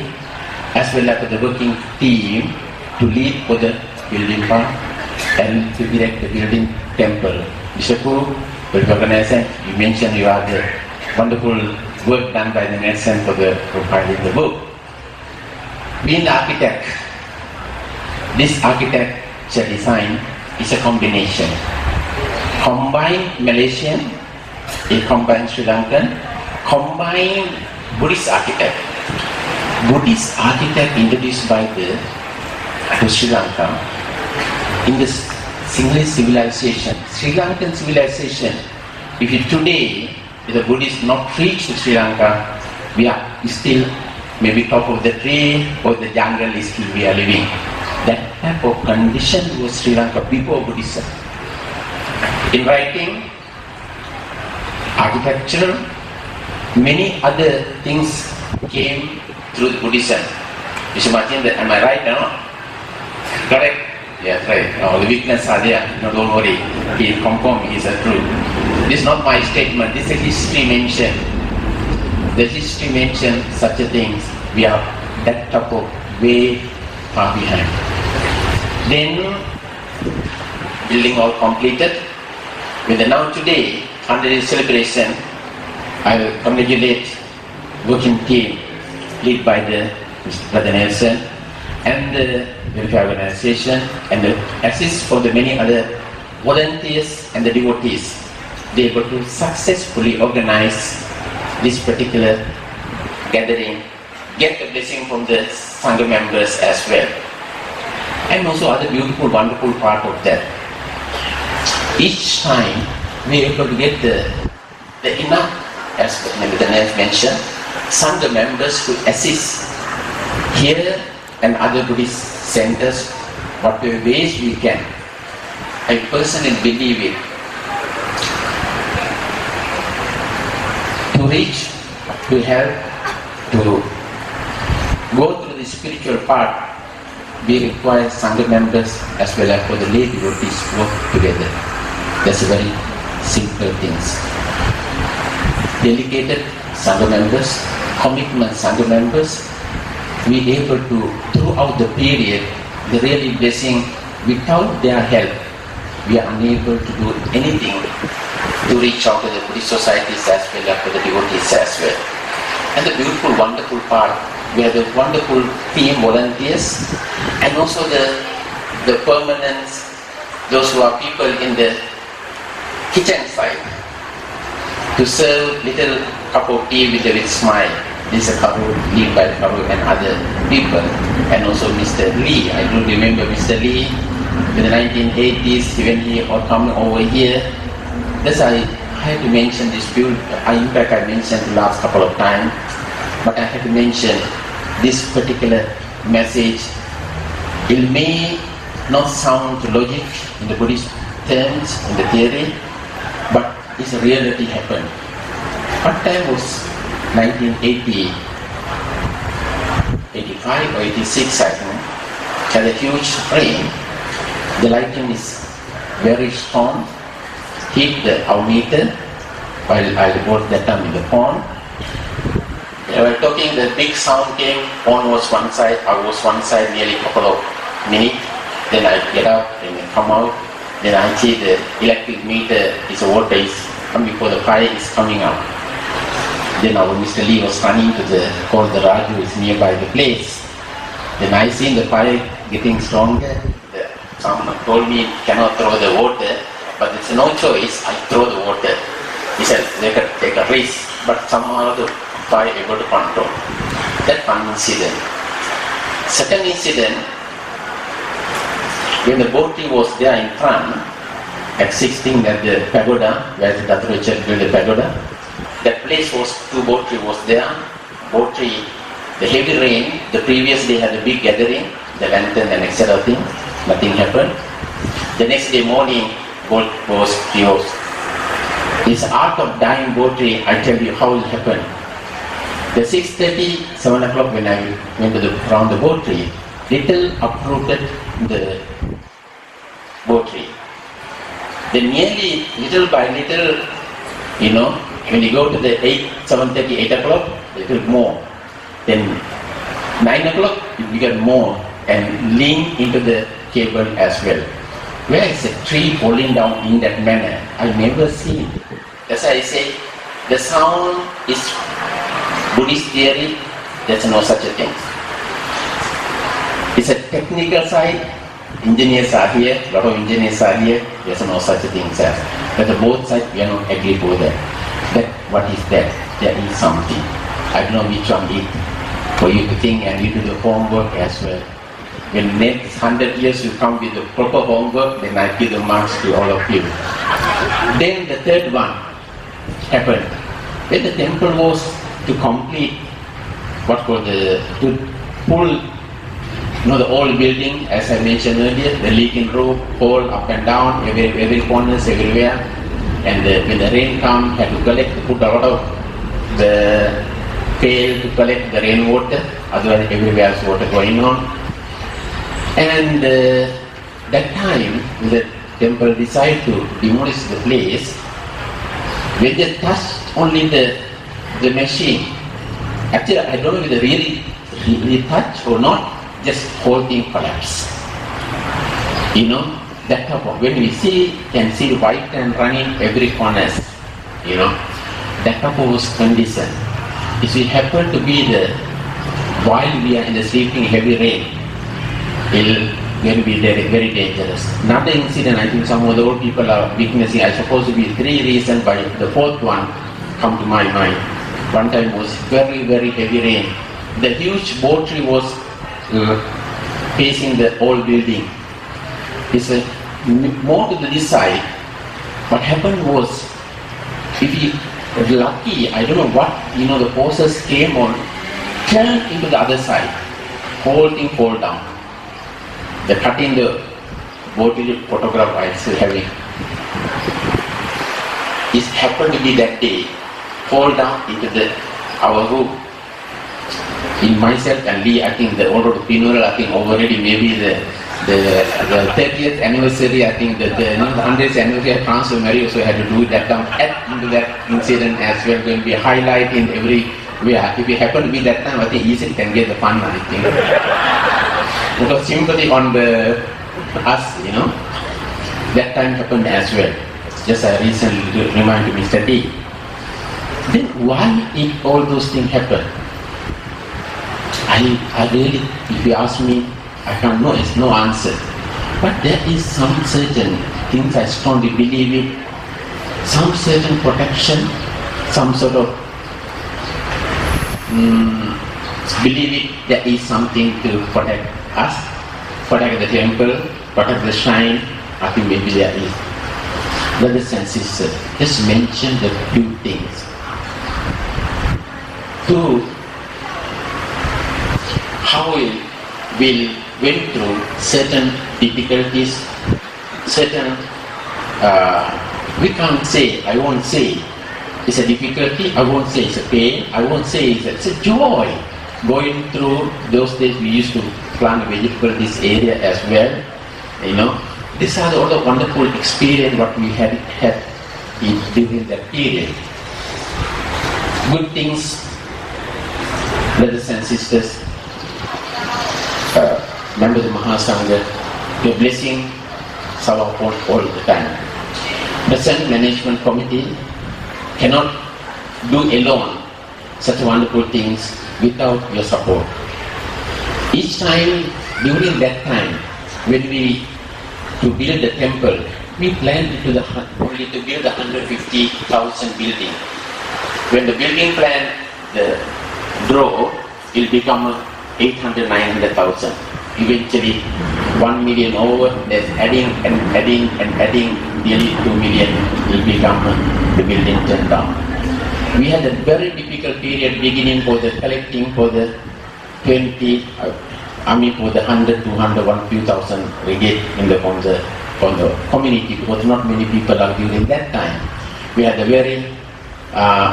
as well as the working team to lead for the building part and to direct the building temple. Mr. Ku, the organizer, you mentioned you are the wonderful work done by the Nelson for the providing the book. Being the architect, this architecture design is a combination. Combine Malaysian, a combined Sri Lankan, combine Buddhist architect. Buddhist architect introduced by to Sri Lanka in this single civilization, Sri Lankan civilization. If you today, if the Buddhists not reach to Sri Lanka, we are still maybe top of the tree or the jungle is still we are living. That type of condition was Sri Lanka before Buddhism. In writing, architecture, many other things came through the Buddhism. Mr. Martin, am I right now? Correct? Yes, right. The weakness are there. No, don't worry. He is confirmed, he is a truth. This is not my statement. This is a history mention. The history mention such a things. We are that type of way far behind. Then, building all completed. With the now today, under this celebration, I will congratulate working team led by the Mr. Brother Nelson and the welfare organization and the assist for the many other volunteers and the devotees. They were able to successfully organize this particular gathering, get the blessing from the Sangha members as well. And also other beautiful, wonderful part of that. Each time we are able to get the enough, as the name mentioned, Sangha members to assist here and other Buddhist centers, whatever ways we can. I personally believe it. To reach, to help, to go through the spiritual part, we require Sangha members as well as for the lay devotees to work together. That's a very simple things. Dedicated Sangha members, commitment Sangha members, we able to, throughout the period, the really blessing, without their help, we are unable to do anything to reach out to the Buddhist societies as well as to the devotees as well. And the beautiful, wonderful part, we have the wonderful team volunteers and also the permanents, those who are people in the kitchen side, to serve little cup of tea with a smile. This is a Karu, led by Karu and other people. And also Mr. Lee, I do remember Mr. Lee in the 1980s when he was coming over here. Thus I had to mention this beautiful, in fact I mentioned the last couple of times, but I had to mention this particular message. It may not sound logic in the Buddhist terms, in the theory, but it's a reality happened. What time was 1980, 85 or 86 I think, had a huge rain. The lighting is very strong, hit our meter while I was that time in the pond. While talking, the big sound came, pond was one side, I was one side nearly a couple of minutes. Then I get up and come out. Then I see the electric meter is water is coming before the fire is coming out. Then our Mr. Lee was running to call the Raju who is nearby the place. Then I seen the fire getting stronger. Someone told me cannot throw the water, but it's no choice, I throw the water. He said they could take a risk, but somehow the fire able to control. That one incident. Second incident, when the boat tree was there in front, existing at the pagoda, where the Dato Church built the pagoda, that place was, two boat tree was there. Boat tree, the heavy rain, the previous day had a big gathering, the lantern and etc. thing, nothing happened. The next day morning, boat was closed. This art of dying boat tree, I tell you how it happened. The 6:30, 7 o'clock when I went to around the boat tree, little uprooted the boat tree. Then nearly little by little, when you go to the 7:30, 8 o'clock, little more. Then 9 o'clock, it became more and link into the cable as well. Where is a tree falling down in that manner? I never seen. That's why I say the sound is Buddhist theory. There's no such a thing. It's a technical side. Engineers are here. A lot of engineers are here. There's no such a thing as. But the both sides we are not agree for that. But what is that? There is something. I don't know which one is for you to think and you do the homework as well. When next 100 years you come with the proper homework, then I give the marks to all of you. Then the third one happened. When the temple was to complete to pull the old building, as I mentioned earlier, the leaking roof, hole up and down, every corners, everywhere. And when the rain comes, had to collect, to put a lot of the pail to collect the rainwater, otherwise everywhere is water going on. And that time, the temple decided to demolish the place. When they touched only the machine, actually I don't know if they really touch or not, just whole thing collapsed. That type of, when we can see white and running every corners, that type of condition. If we happen to be while we are in the sleeping heavy rain, it will be very, very dangerous. Another incident, I think some of the old people are witnessing, I suppose to be 3 reasons, but the fourth one come to my mind. One time was very, very heavy rain. The huge boat tree was facing the old building. It's more to this side. What happened was, if you were lucky, I don't know what, the forces came on, turned into the other side, whole thing fall down. The cutting the boat photograph I still having. It happened to be that day, fall down into our room. In myself and Lee, I think the order of funeral, I think already maybe the 30th anniversary, I think the 100th anniversary of transfer Mary also had to do that time, add into that incident as well, going to be a highlight in every way. If it happened to be that time, I think easily can get the fun, I think. Because sympathy on us, that time happened as well. Just I recently reminded Mr. D. Then why did all those things happen? I really, if you ask me, I can't know, it's no answer. But there is some certain things I strongly believe in, some certain protection, some sort of believe it, there is something to protect us, protect the temple, protect the shrine. I think maybe there is. Brothers and sisters, just mention the few things. To how we went through certain difficulties, certain, we can't say, I won't say it's a difficulty, I won't say it's a pain, I won't say it's a joy. Going through those days we used to plant vegetable this area as well, These are all the wonderful experience what we had during that period. Good things, brothers and sisters, members of Mahasangha, your blessing shower upon all the time. The Sentul Management Committee cannot do alone such wonderful things without your support. Each time, during that time, when we to build the temple, we planned only to build 150,000 building. When the building plan grow, it will become 800, 900,000. Eventually, 1 million over, there's adding and adding and adding, nearly 2 million will become the building turned down. We had a very difficult period beginning for the collecting for the 20, for the 100, 200, 1 few thousand ringgit from the community, because not many people are during that time. We had a very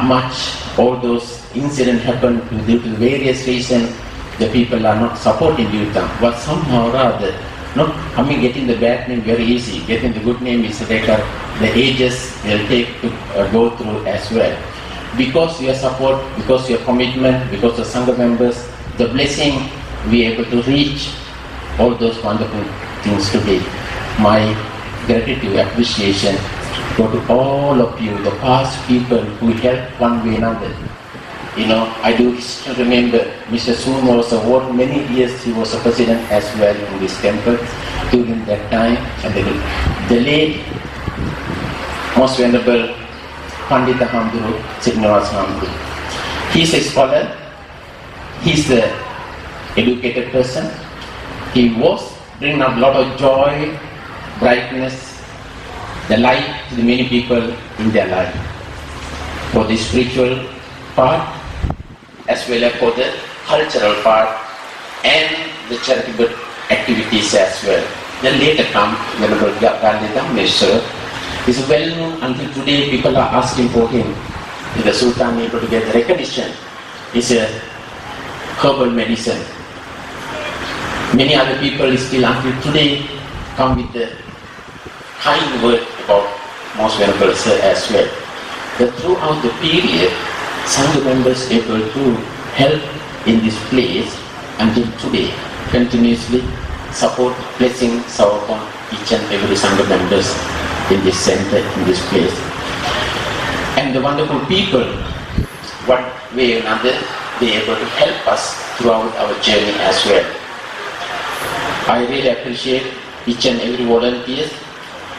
much, all those incidents happened due to various reasons. The people are not supporting youth, but somehow or other, not getting the bad name very easy. Getting the good name is later. The ages will take to go through as well. Because your support, because your commitment, because the Sangha members, the blessing, we are able to reach all those wonderful things today. My gratitude, appreciation go to all of you, the past people who helped one way or another. I do still remember Mr. Soon was a ward many years. He was a president as well in this temple during that time. And the late, most venerable Pandita Hamduru, Srinivas Hamduru. He's a scholar. He's the educated person. He was bringing up a lot of joy, brightness, the light to the many people in their life. For the spiritual part, as well as for the cultural part and the charitable activities as well. Then later come Venerable Gandhi Dhameswar. Is well known until today. People are asking for him. The Sultan able to get recognition. It's a herbal medicine. Many other people still until today come with the kind word about most venerable sir as well. That throughout the period, Sangha members able to help in this place until today, continuously support, blessing, shower upon each and every Sangha members in this center, in this place. And the wonderful people, one way or another, they are able to help us throughout our journey as well. I really appreciate each and every volunteer.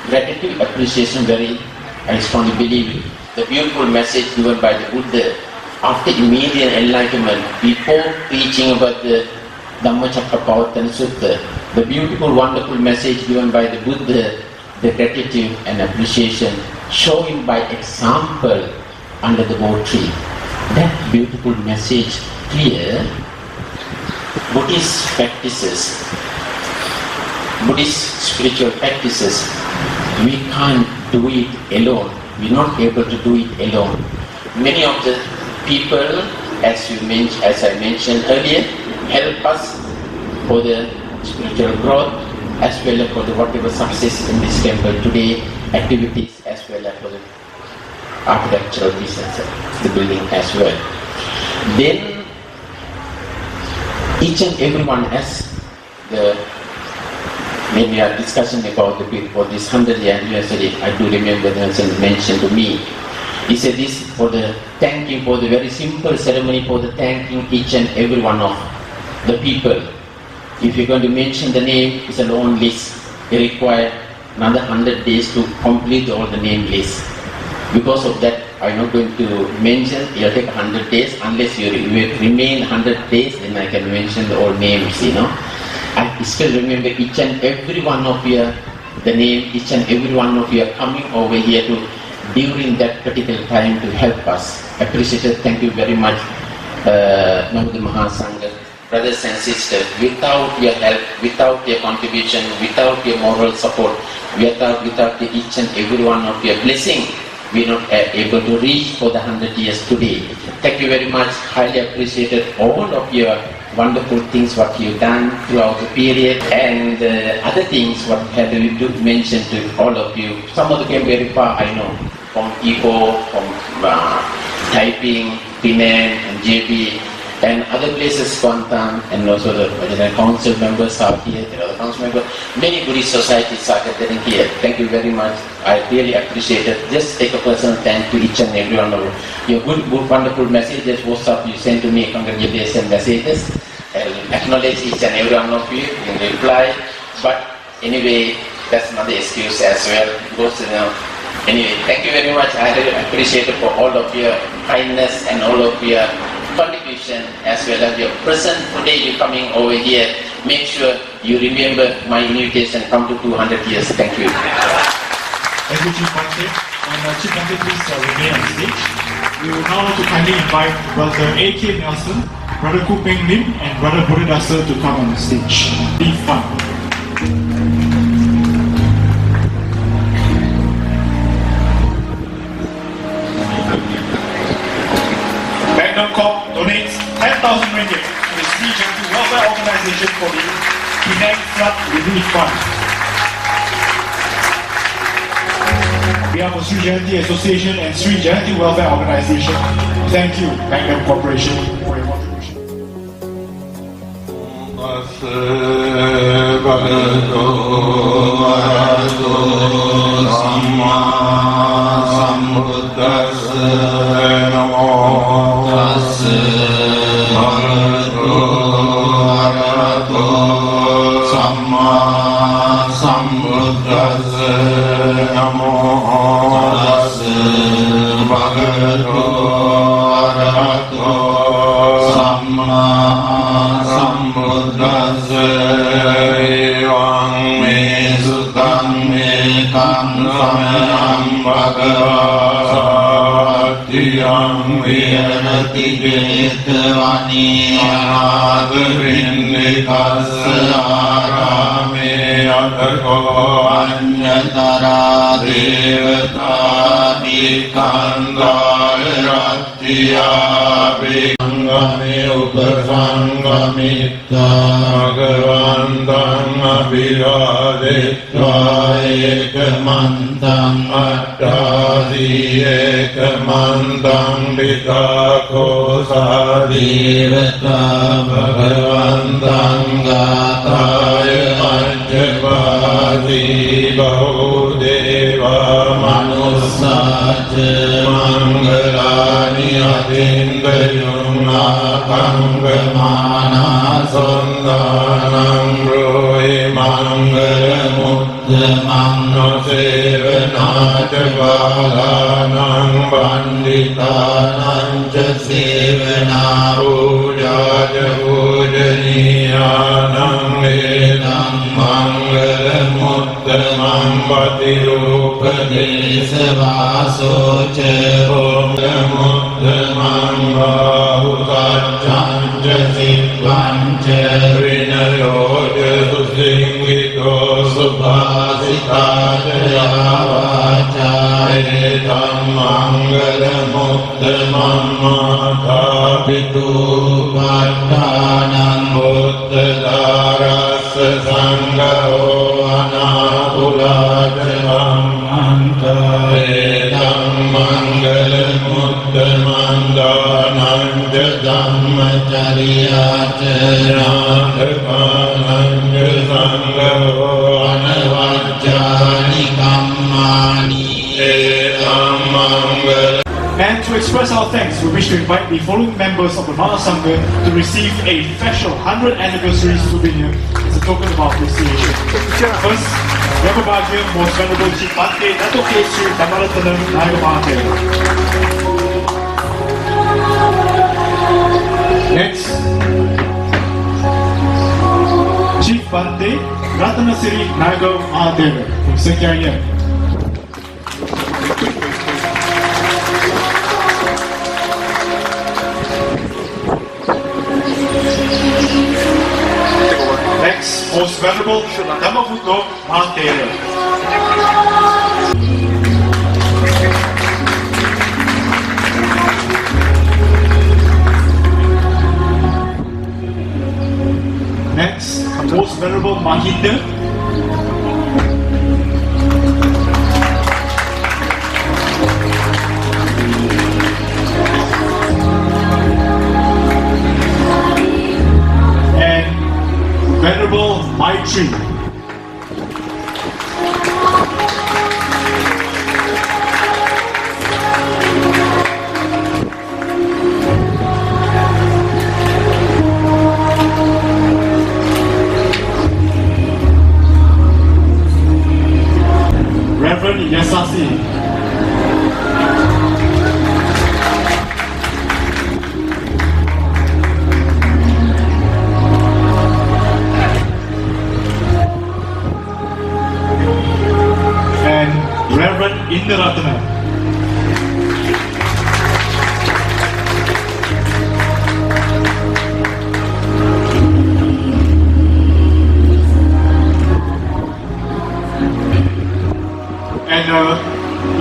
Gratitude, appreciation, I strongly believe the beautiful message given by the Buddha after immediate enlightenment, before preaching about the Dhammacakkappavattana Sutta, the beautiful, wonderful message given by the Buddha, the gratitude and appreciation showing by example under the Bodhi tree. That beautiful message clear. Buddhist practices, Buddhist spiritual practices, we can't do it alone. We're not able to do it alone. Many of the people, as I mentioned earlier, help us for the spiritual growth as well as for the whatever success in this temple today, activities as well as for the architectural business, the building as well. Then each and everyone as when we are discussing about for this 100th anniversary, I do remember Nelson mentioned to me, he said this for the thanking, for the very simple ceremony for the thanking each and every one of the people. If you're going to mention the name, it's a long list. It requires another 100 days to complete all the name list. Because of that, I'm not going to mention, it'll take 100 days, unless you remain 100 days, then I can mention all names, I still remember each and every one of you, the name, each and every one of you are coming over here during that particular time to help us. Appreciate, thank you very much, Namaste Mahasangha. Brothers and sisters, without your help, without your contribution, without your moral support, without each and every one of your blessing, we are not able to reach for the 100 years today. Thank you very much. Highly appreciated all of your wonderful things what you've done throughout the period, and other things what had to mention to all of you. Some of them came very far, I know, from Ipoh, from Taiping, Penang, and JB, and other places, Kuantan, and also the council members are here, the other council members. Many Buddhist societies are gathering here. Thank you very much. I really appreciate it. Just take a personal thanks to each and every one of you. Your good, wonderful messages, WhatsApp you sent to me, congratulations messages. I'll acknowledge each and every one of you in reply. But anyway, that's not the excuse as well. Because, anyway, thank you very much. I really appreciate it for all of your kindness and all of your contribution as well as your present. Today you're coming over here. Make sure you remember my invitation. Come to 200 years. Thank you. Thank you, Chief Bante. And Chief Bante, please remain on stage. We would now like to kindly invite Brother A.K. Nelson, Brother Kupeng Lim, and Brother Buddhadasa to come on the stage. Be fun. Magnum Corp donates 10,000 ringgit to the Sri Lanka Welfare Organization for the Penang Flood Relief Fund. On behalf of Sri Jayanti Association and Sri Jayanti Welfare Organization, thank you, Magnum Corporation, for your contribution. And to express our thanks, we wish to invite the following members of the Mahasangha to receive a special 100th anniversary souvenir as a token of our appreciation. First, Yang Berbahagia Most Venerable Chief Bante Dato' K. Sri Dhammaratana Nayaga Mahathir. Next, Chief Bante Ratana Siri Nayaga Mahathir from Sekian. Next, Most Venerable Dhammavuto Mahathir. Next, Most Venerable Mahinda. Venerable Maitri.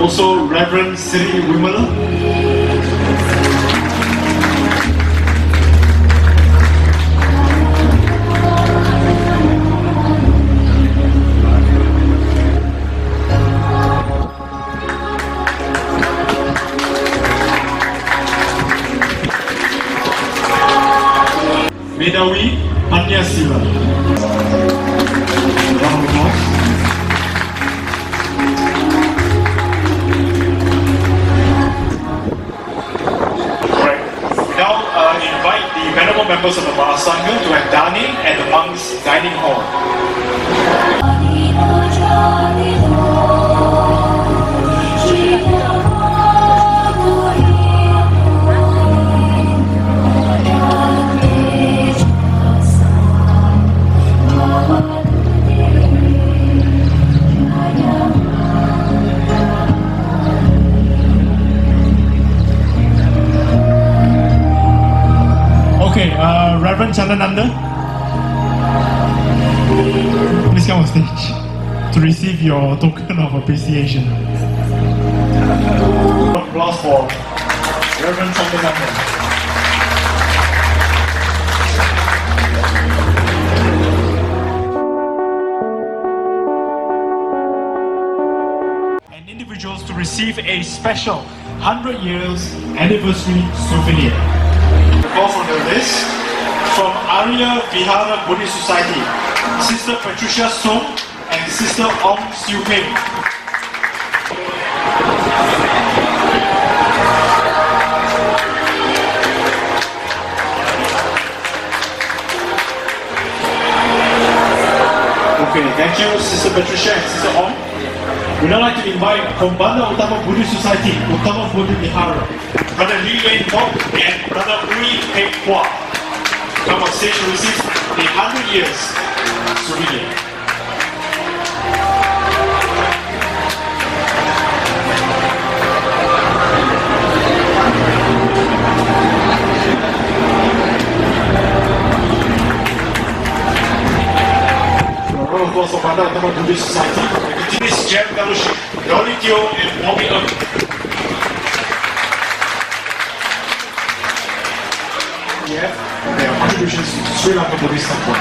also Reverend Sri Wimala. Medawi Anyasila. Round of applause. Right. Now invite the venerable members of the Mahasangha to have dining at the monks' dining hall. Okay, Reverend Chandananda, please come on stage to receive your token of appreciation. Applause for Reverend Chandananda. And individuals to receive a special 100 years anniversary souvenir. Call from the list from Arya Vihara Buddhist Society, Sister Patricia Song and Sister Ong Siu Peng. Okay, thank you, Sister Patricia and Sister Ong. We'd now like to invite Kombanda Utama Buddhist Society, Utama Buddhist Vihara, Brother Li Wen Bok and Brother Ui Pei Hua. Come on stage to receive the 100 years souvenir. Round of applause for Kombanda Utama Buddhist Society. Continuous Jam Fellowship, Dolly Teo and Bobby Ng. Yeah, their contributions to Sri Lanka Buddhist Temple.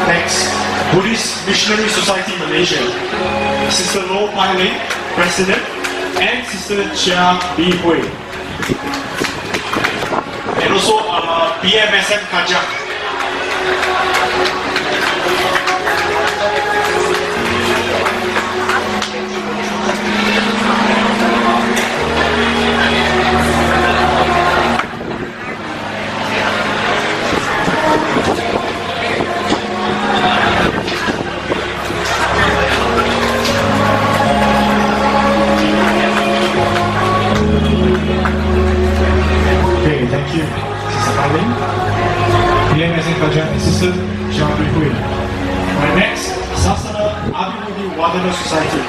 Next, Buddhist Missionary Society Malaysia. Sister Loh Pai Ling, President, and Sister Chia Bi Hui. And also BMSM Kajak. Okay, thank you, Sister Pauline. BMSM Kajak and Sister Chia Bi Hui. My next, Sasana Abhimudi Wadana Society.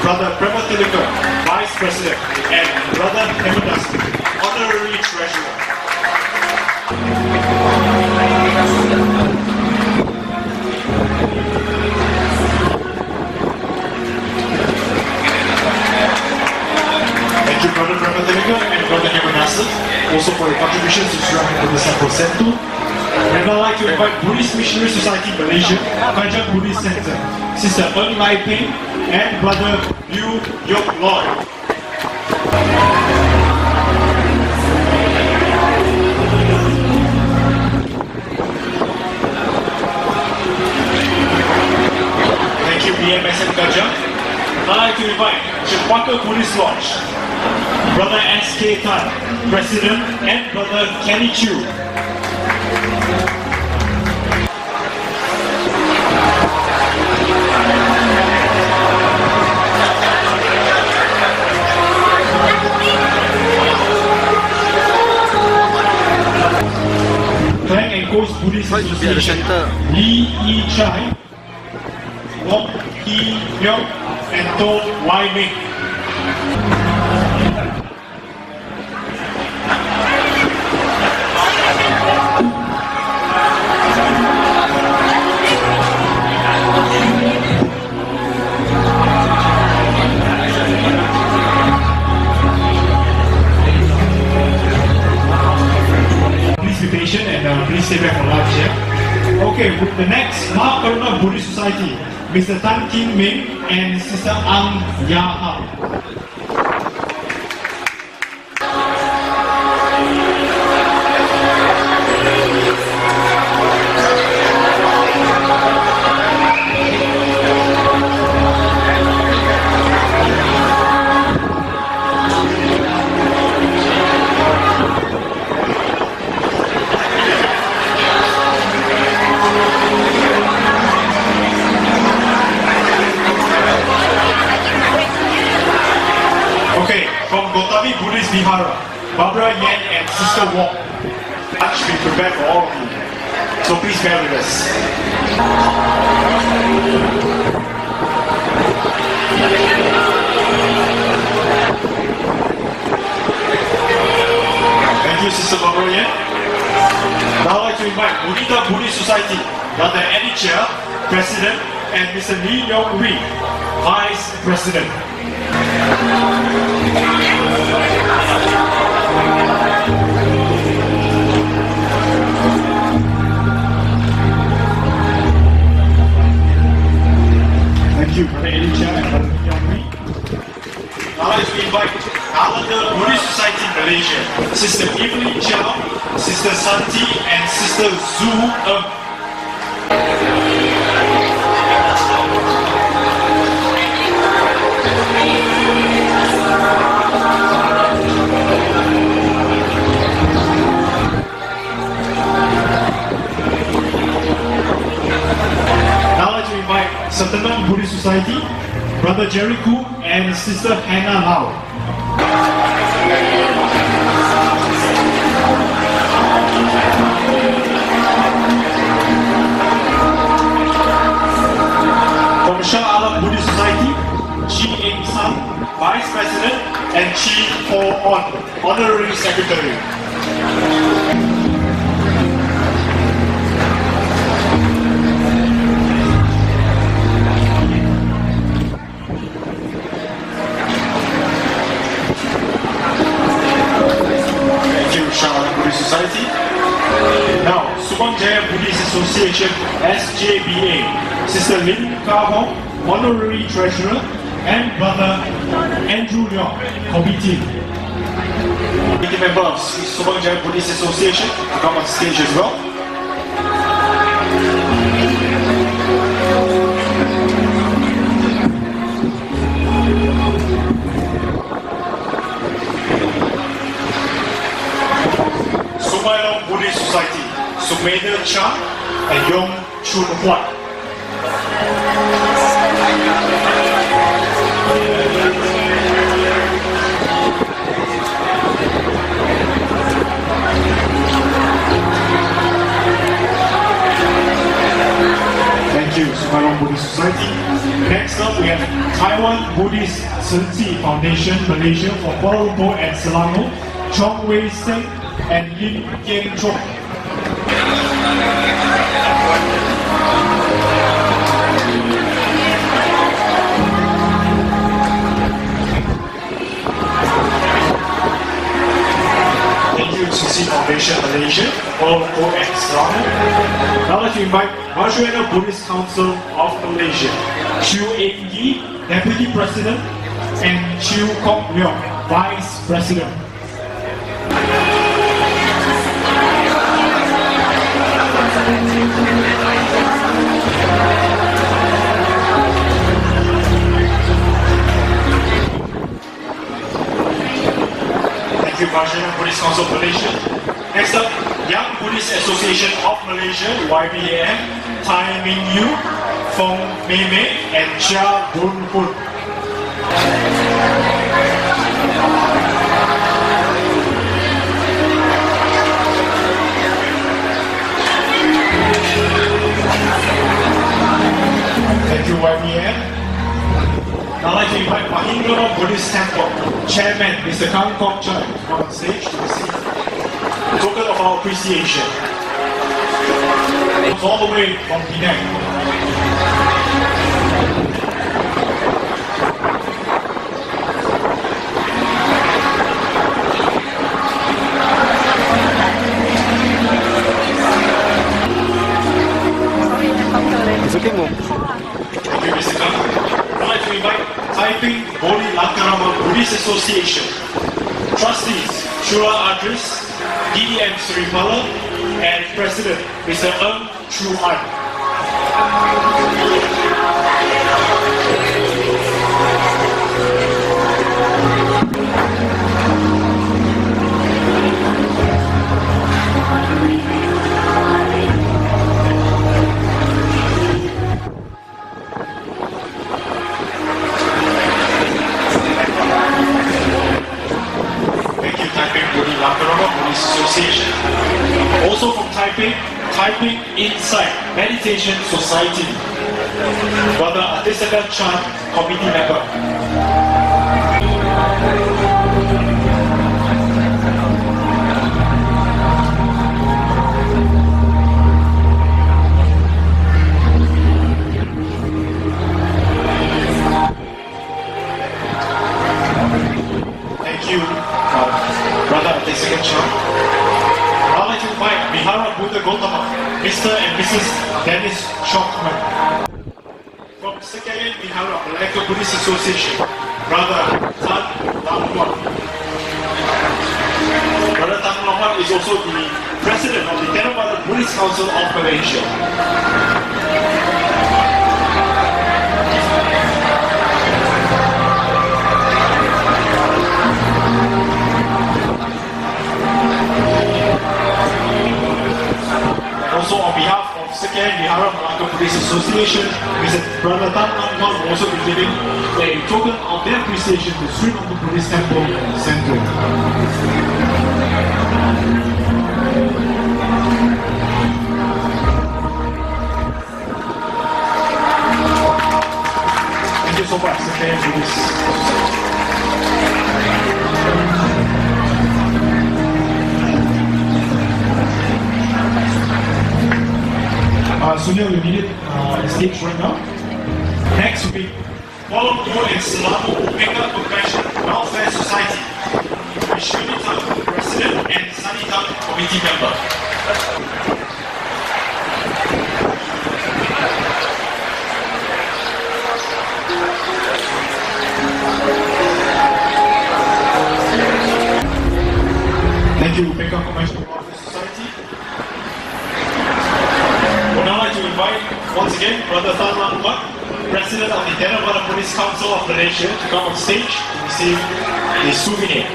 Brother Prema Tilika, Vice President, and Brother Hemadas, Honorary Treasurer. Thank you, Brother Prema Tilika and Brother Hemadas, also for your contributions to Sri Lanka Buddhist Temple Sentul. And I'd like to invite Buddhist Missionary Society Malaysia, Kajak Buddhist Center, Sister Ng Lai Ping and Brother Liu Yok Loy. Thank you, BMSM Kajak. I'd like to invite Chempaka Buddhist Lodge, Brother S.K. Tan, President, and Brother Kenny Chu. Klang and Coast Buddhist Association, Lee Yi Chai, Wong Hee Myung, and Toh Wai Ming. please stay back for lunch, yeah? Okay, the next, Mahakaruna Buddhist Society, Mr. Tan Kim Ming and Sister Ang Yaha. Buddhist Vihara, Barbara Yan and Sister Wong. Lunch be prepared for all of you. So please bear with us. Thank you, Sister Barbara Yan. Now I'd like to invite Mudita Buddhist Society, Brother Eddie Chia, President, and Mr. Lee Yong Wee, Vice President. Thank you, Brother Eddie Chia and Brother Lee Yong Wee. Now let's invite Nalanda Buddhist Society Malaysia, Sister Evelyn Chow, Sister Santi, and Sister Zhu Ng. Sentul Buddhist Society, Brother Jerry Koo and Sister Hannah Lau. From Shah Alam Buddhist Society, Chi Eng Sam, Vice President, and Chi Ho On, Honorary Secretary. Society. Now, Subang Jaya Buddhist Association, SJBA, Sister Lin Ka Hong, Honorary Treasurer, and Brother Andrew Leong, Committee. Committee member of Subang Jaya Buddhist Association to come on stage as well. Buddhist Society, Sumeda Chan and Yong Chun Huat. Thank you, Sumarong Buddhist Society. Next up, we have Taiwan Buddhist Sentul Foundation, Malaysia for Kuala Lumpur and Selangor, Chong Wei Seng and Lim Kieng Chong. Thank you, CC Foundation Malaysia, Kuala Lumpur and Selangor. Now let's invite Marjuana Buddhist Council of Malaysia, Chew Eng Yi, Deputy President, and Chew Kok Leong, Vice President. Thank you, Marjuana Buddhist Council of Malaysia. Next up, Young Buddhist Association of Malaysia, YBAM, Tai Ming Yu, Fong Mei Mei, and Chia Bun Hun. Thank you, YBAM. Now I'd like to invite Mahindra Buddhist Temple Chairman, Mr. Kang Kong Chai, to come on stage to receive a token of our appreciation. It's all the way from Penang. Association. Trustees, Shura Adris, DDM Sripala, and President, Mr. Chu An. Buddhist Association. Also from Taipei, Taipei Insight Meditation Society. Brother Atisaka Chan, committee member. Thank you, Brother Atisaka Chan. I'd like to invite Vihara Buddha Gautama, Mr. and Mrs. Dennis Shockman. From Second Vihara Sri Lanka Buddhist Association, Brother Tan Lam Luan. Brother Tan Lam Luan is also the President of the Theravada Buddhist Council of Malaysia. Also on behalf of Second Vihara Sri Lanka Buddhist Association, Mr. Brother Tan Lam Luan will also be giving a token of their appreciation to Sri Lanka Buddhist Temple, Sentul. Thank you so much, Second Buddhist Association. Sunil, you need it the stage right now. Next week, Kuala Lumpur and Selangor Mega Compassion Welfare Society. Vishwanita, President, and Sanita, Committee Member. Thank you, Mega Compassion Welfare Society. Now I'd like to invite, once again, Brother Tan Lam Luan, President of the Theravada Buddhist Council of Malaysia, to come on stage to receive a souvenir.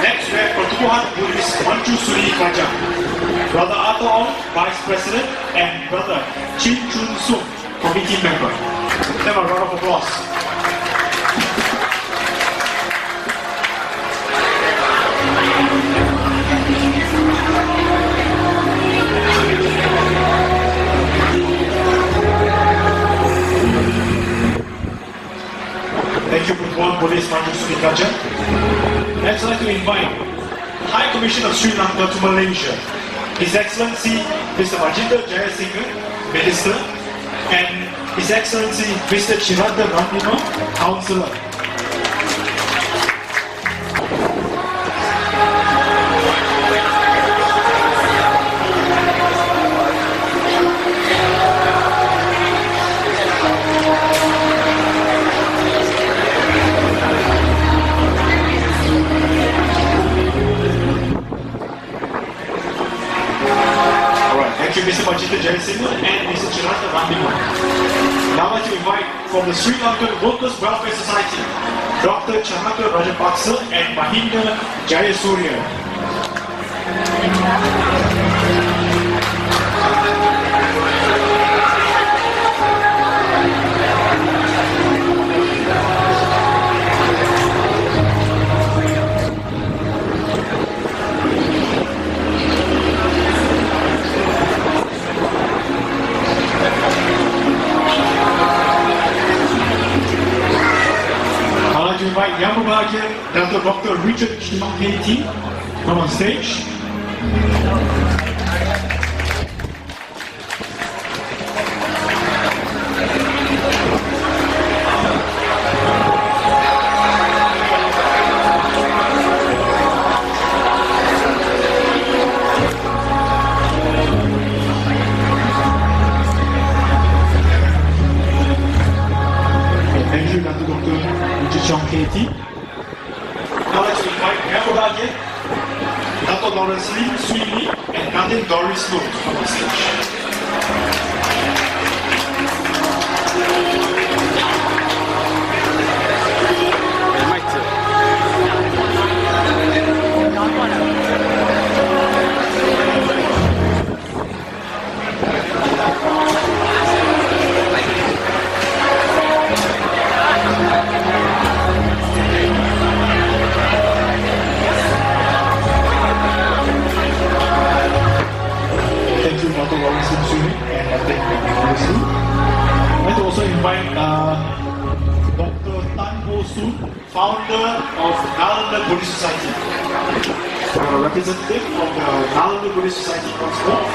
Next, we have Pertubuhan Buddhist Manju Suri Kajang. Brother Arthur Ong, Vice President, and Brother Chin Chun Sung, Committee Member. Give them a round of applause. Thank you, Pertubuhan Buddhist Manju Suri Kajang. Next, I'd like to invite High Commission of Sri Lanka to Malaysia, His Excellency Mr. Majinda Jayasinghe, Minister, and His Excellency Mr. Chiranda Randima, Councillor. Mr. Majinda Jayasinghe and Mr. Chiranta Randima. Now I'd like to invite from the Sri Lankan Workers Welfare Society, Dr. Chanaka Rajapaksa and Mahinda Jayasurya. To invite Yang Berbahagia Dr. Richard Chimangketi come on stage. Committee. Now let's invite Yang Berbahagia, Dato' Lawrence Lim, Sui Lee, and Nadine Doris Lu to come on stage. Thank you, Dr. Lawrence Lim Sui and Dr. Doris Lu. I'd like to also invite Dr. Tan Ho Soon, founder of Nalanda Buddhist Society. A representative of the Nalanda Buddhist Society comes forward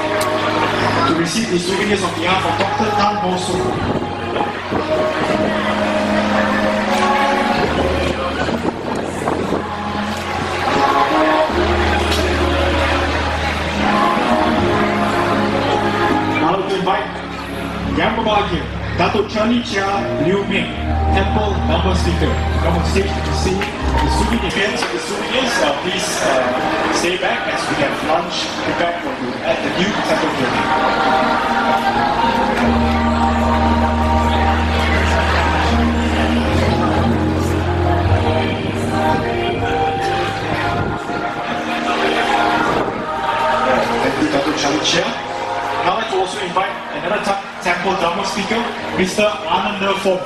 to receive the souvenirs on behalf of Dr. Tan Ho Soon. Now to invite Yang Berbahagia, Dato' Charlie Chia Liu Ming, Temple Number Speaker, come on stage to see the souvenirs. The souvenirs, please stay back as we have lunch prepared for you at the new Temple building. Thank you, Dato' Charlie Chia. Now I'd like to also invite another Temple Dharma speaker, Mr. Ananda Fong.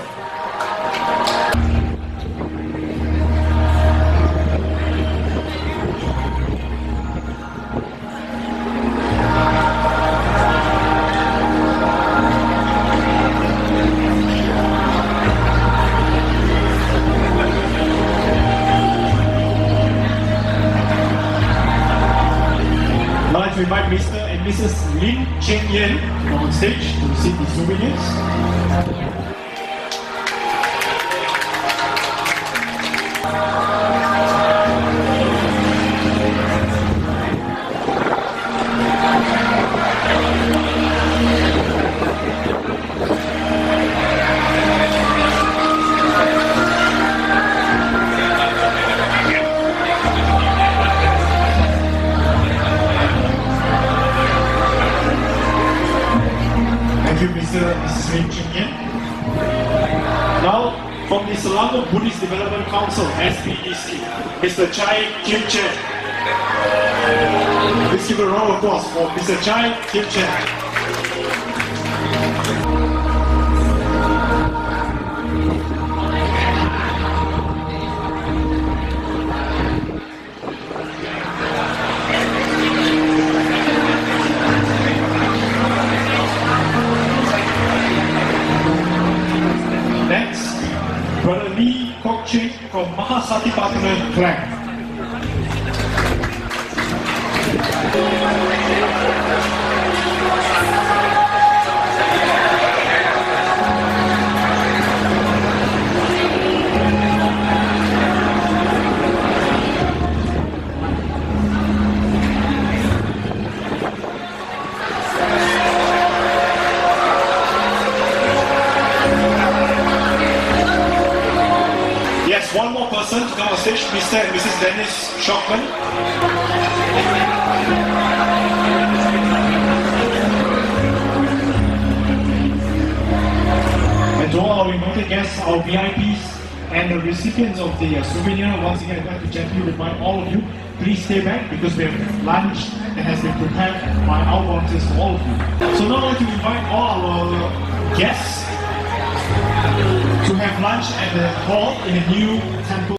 Now I'd like to invite Mr. and Mrs. Lin Cheng Yen on stage to receive the souvenirs. Thank you, Mr. and Mrs. Lin Cheng Yen. Now, from the Sri Lanka Buddhist Development Council, SBDC, Mr. Chai Kim Chen. Please give a round of applause for Mr. Chai Kim Chen. Next, Brother Lee Kok Ching from Mahasatipatthana Clan. Yes, one more person to come on stage, Mr. and Mrs. Dennis Shockman. And to all our invited guests, our VIPs, and the recipients of the souvenir, once again, I'd like to gently remind all of you, please stay back because we have lunch that has been prepared by our volunteers for all of you. So now I'd like to invite all our guests to have lunch at the hall in the new temple.